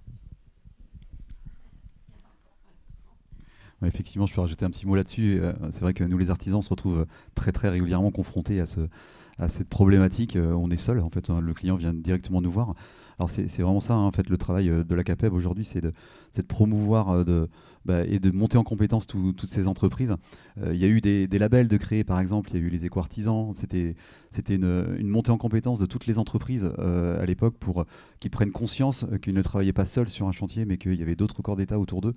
Ouais, effectivement, je peux rajouter un petit mot là-dessus. C'est vrai que nous, les artisans, on se retrouve très très régulièrement confrontés à cette problématique. On est seul, en fait, le client vient directement nous voir. Alors c'est vraiment ça, hein, en fait, le travail de la CAPEB aujourd'hui, c'est de promouvoir et de monter en compétence toutes ces entreprises. Il y a eu des labels de créer, par exemple, il y a eu les éco-artisans. C'était une montée en compétence de toutes les entreprises à l'époque pour qu'ils prennent conscience qu'ils ne travaillaient pas seuls sur un chantier, mais qu'il y avait d'autres corps d'État autour d'eux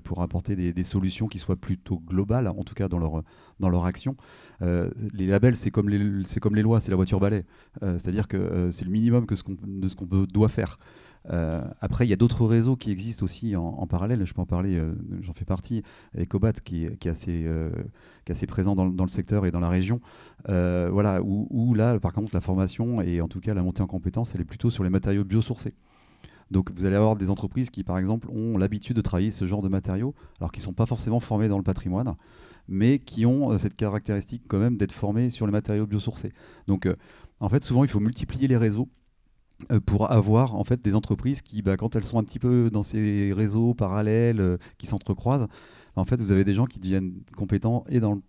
pour apporter des solutions qui soient plutôt globales, en tout cas dans leur action. Les labels, c'est comme les lois, c'est la voiture balai. C'est-à-dire que c'est le minimum de ce qu'on doit faire. Après, il y a d'autres réseaux qui existent aussi en parallèle. Je peux en parler, j'en fais partie. Ecobat, qui est assez présent dans le secteur et dans la région. Voilà, où là, par contre, la formation et en tout cas la montée en compétence, elle est plutôt sur les matériaux biosourcés. Donc vous allez avoir des entreprises qui, par exemple, ont l'habitude de travailler ce genre de matériaux, alors qu'ils ne sont pas forcément formés dans le patrimoine, mais qui ont cette caractéristique quand même d'être formés sur les matériaux biosourcés. Donc en fait, souvent, il faut multiplier les réseaux pour avoir en fait des entreprises qui, quand elles sont un petit peu dans ces réseaux parallèles qui s'entrecroisent, en fait, vous avez des gens qui deviennent compétents et dans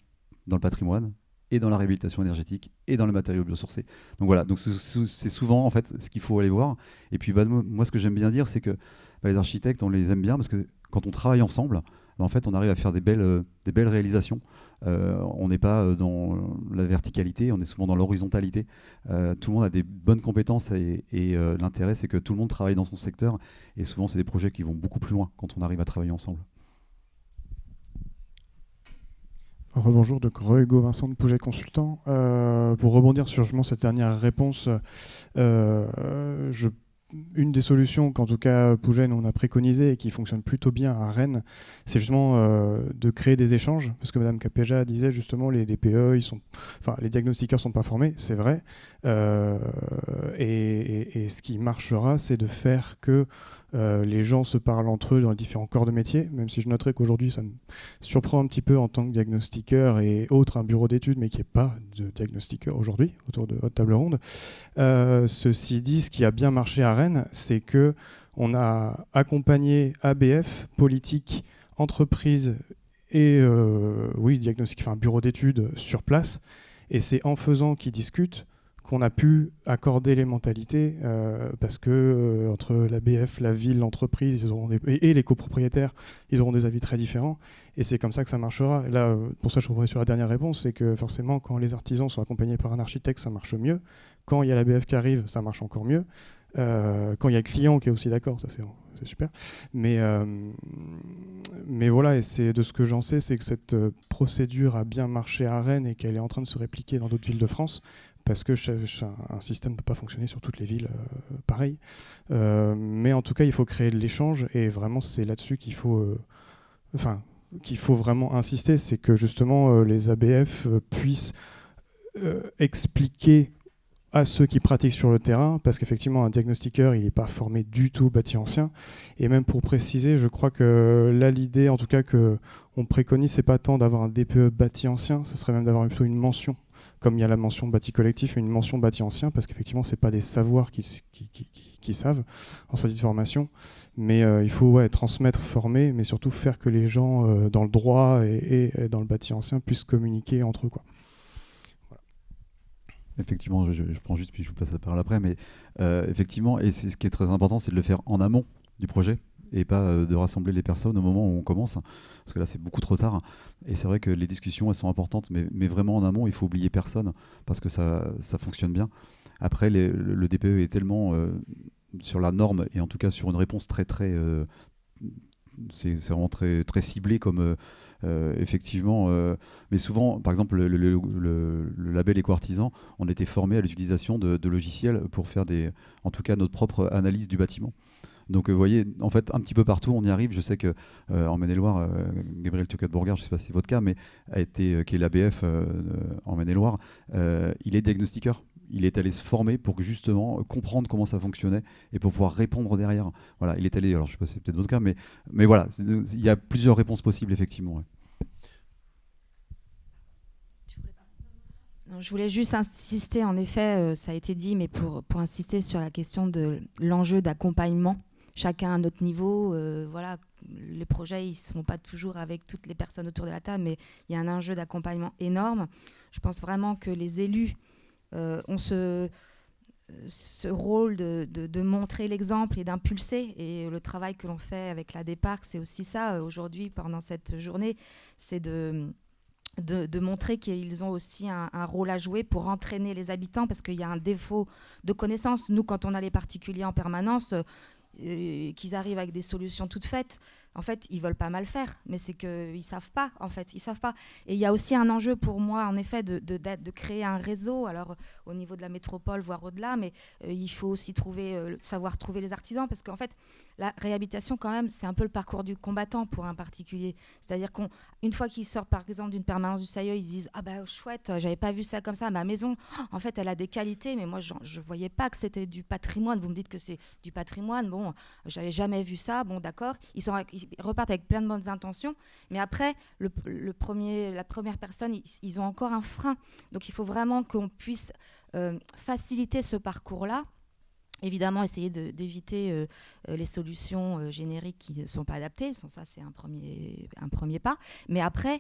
le patrimoine, et dans la réhabilitation énergétique, et dans le matériau biosourcé. Donc voilà, donc c'est souvent en fait ce qu'il faut aller voir. Et puis moi, ce que j'aime bien dire, c'est que les architectes, on les aime bien parce que quand on travaille ensemble, en fait, on arrive à faire des belles réalisations. On n'est pas dans la verticalité, on est souvent dans l'horizontalité. Tout le monde a des bonnes compétences et l'intérêt, c'est que tout le monde travaille dans son secteur. Et souvent, c'est des projets qui vont beaucoup plus loin quand on arrive à travailler ensemble. Rebonjour, donc Hugo Vincent de Pouget Consultant. Pour rebondir sur justement cette dernière réponse, une des solutions qu'en tout cas Pouget on a préconisé et qui fonctionne plutôt bien à Rennes, c'est justement de créer des échanges, parce que Madame Capéja disait justement les DPE, les diagnostiqueurs ne sont pas formés, c'est vrai, et ce qui marchera, c'est de faire que les gens se parlent entre eux dans les différents corps de métier, même si je noterais qu'aujourd'hui ça me surprend un petit peu en tant que diagnostiqueur et autre un bureau d'études, mais qui n'est pas de diagnostiqueur aujourd'hui autour de votre table ronde. Ceci dit, ce qui a bien marché à Rennes, c'est qu'on a accompagné ABF, politique, entreprise et bureau d'études sur place, et c'est en faisant qu'ils discutent qu'on a pu accorder les mentalités parce que entre l'ABF, la ville, l'entreprise et les copropriétaires, ils auront des avis très différents, et c'est comme ça que ça marchera. Et là, pour ça, je reviens sur la dernière réponse, c'est que forcément, quand les artisans sont accompagnés par un architecte, ça marche mieux. Quand il y a l'ABF qui arrive, ça marche encore mieux. Quand il y a le client qui est aussi d'accord, ça c'est super. Mais voilà, et c'est de ce que j'en sais, c'est que cette procédure a bien marché à Rennes et qu'elle est en train de se répliquer dans d'autres villes de France, parce que un système ne peut pas fonctionner sur toutes les villes pareil. Mais en tout cas, il faut créer de l'échange, et vraiment, c'est là-dessus qu'il faut vraiment insister, c'est que justement, les ABF puissent expliquer à ceux qui pratiquent sur le terrain, parce qu'effectivement, un diagnostiqueur, il n'est pas formé du tout bâti ancien. Et même pour préciser, je crois que là, l'idée, en tout cas, qu'on préconise, c'est pas tant d'avoir un DPE bâti ancien, ce serait même d'avoir plutôt une mention comme il y a la mention bâti collectif et une mention bâti ancien, parce qu'effectivement, ce n'est pas des savoirs qu'ils savent en sortie de formation, mais il faut transmettre, former, mais surtout faire que les gens dans le droit et dans le bâti ancien puissent communiquer entre eux, quoi. Effectivement, je prends juste, puis je vous passe la parole après, mais effectivement, et ce qui est très important, c'est de le faire en amont du projet, et pas de rassembler les personnes au moment où on commence, parce que là c'est beaucoup trop tard, et c'est vrai que les discussions elles sont importantes, mais vraiment en amont il faut oublier personne, parce que ça fonctionne bien. Après le DPE est tellement sur la norme, et en tout cas sur une réponse très c'est vraiment très, très ciblé comme effectivement, mais souvent par exemple le label éco-artisan, on était formé à l'utilisation de logiciels pour faire en tout cas notre propre analyse du bâtiment. Donc vous voyez, en fait, un petit peu partout, on y arrive. Je sais qu'en Maine-et-Loire, Gabriel Tucat-Bourgard, je ne sais pas si c'est votre cas, mais qui est l'ABF en Maine-et-Loire, il est diagnostiqueur. Il est allé se former pour justement comprendre comment ça fonctionnait et pour pouvoir répondre derrière. Voilà, il est allé, alors je ne sais pas si c'est peut-être votre cas, mais voilà, il y a plusieurs réponses possibles, effectivement. Ouais. Non, je voulais juste insister, en effet, ça a été dit, mais pour insister sur la question de l'enjeu d'accompagnement. Chacun à notre niveau, voilà, les projets ils ne sont pas toujours avec toutes les personnes autour de la table, mais il y a un enjeu d'accompagnement énorme. Je pense vraiment que les élus ont ce rôle de montrer l'exemple et d'impulser, et le travail que l'on fait avec la DEPARC, c'est aussi ça, aujourd'hui, pendant cette journée, c'est de montrer qu'ils ont aussi un rôle à jouer pour entraîner les habitants, parce qu'il y a un défaut de connaissance. Nous, quand on a les particuliers en permanence, qu'ils arrivent avec des solutions toutes faites, en fait, ils veulent pas mal faire, mais c'est qu'ils savent pas, en fait, ils savent pas. Et il y a aussi un enjeu pour moi, en effet, de créer un réseau, alors au niveau de la métropole, voire au-delà, mais il faut aussi savoir trouver les artisans, parce qu'en fait, la réhabilitation, quand même, c'est un peu le parcours du combattant pour un particulier. C'est-à-dire qu'une fois qu'ils sortent, par exemple, d'une permanence du SAIE, ils se disent « Ah bah chouette, j'avais pas vu ça comme ça, ma maison, en fait, elle a des qualités, mais moi, je voyais pas que c'était du patrimoine. Vous me dites que c'est du patrimoine, bon, j'avais jamais vu ça, bon, d'accord. » Ils repartent avec plein de bonnes intentions, mais après, la première personne, ils ont encore un frein. Donc, il faut vraiment qu'on puisse faciliter ce parcours-là. Évidemment, essayer d'éviter les solutions génériques qui ne sont pas adaptées. Ça, c'est un premier pas. Mais après,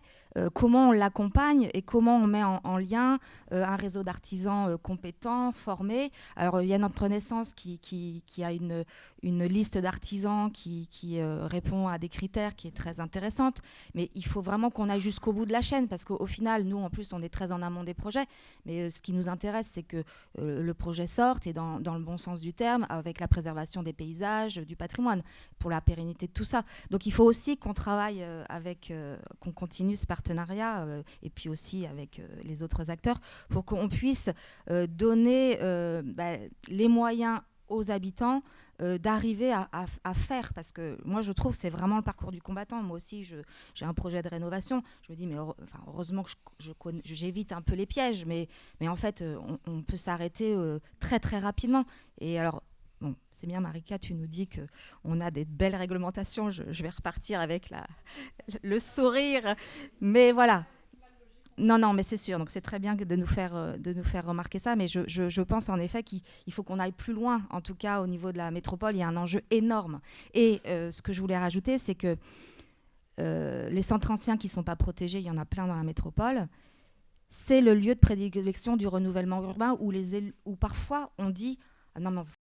comment on l'accompagne et comment on met en lien un réseau d'artisans compétents, formés. Alors, il y a notre Renaissance qui a une liste d'artisans qui répond à des critères qui est très intéressante. Mais il faut vraiment qu'on aille jusqu'au bout de la chaîne, parce qu'au final, nous, en plus, on est très en amont des projets. Mais ce qui nous intéresse, c'est que le projet sorte, et dans le bon sens du terme, avec la préservation des paysages, du patrimoine, pour la pérennité de tout ça. Donc il faut aussi qu'on travaille qu'on continue ce partenariat, et puis aussi avec les autres acteurs, pour qu'on puisse donner les moyens aux habitants d'arriver à faire, parce que moi je trouve que c'est vraiment le parcours du combattant. Moi aussi j'ai un projet de rénovation, je me dis mais heureusement que j'évite un peu les pièges, mais en fait on peut s'arrêter très très rapidement. Et alors bon, c'est bien Marika, tu nous dis qu'on a des belles réglementations, je vais repartir avec le sourire, mais voilà. Non, mais c'est sûr. Donc c'est très bien de nous faire remarquer ça. Mais je pense en effet qu'il faut qu'on aille plus loin. En tout cas, au niveau de la métropole, il y a un enjeu énorme. Et ce que je voulais rajouter, c'est que les centres anciens qui ne sont pas protégés, il y en a plein dans la métropole. C'est le lieu de prédilection du renouvellement urbain où parfois on dit « Non, mais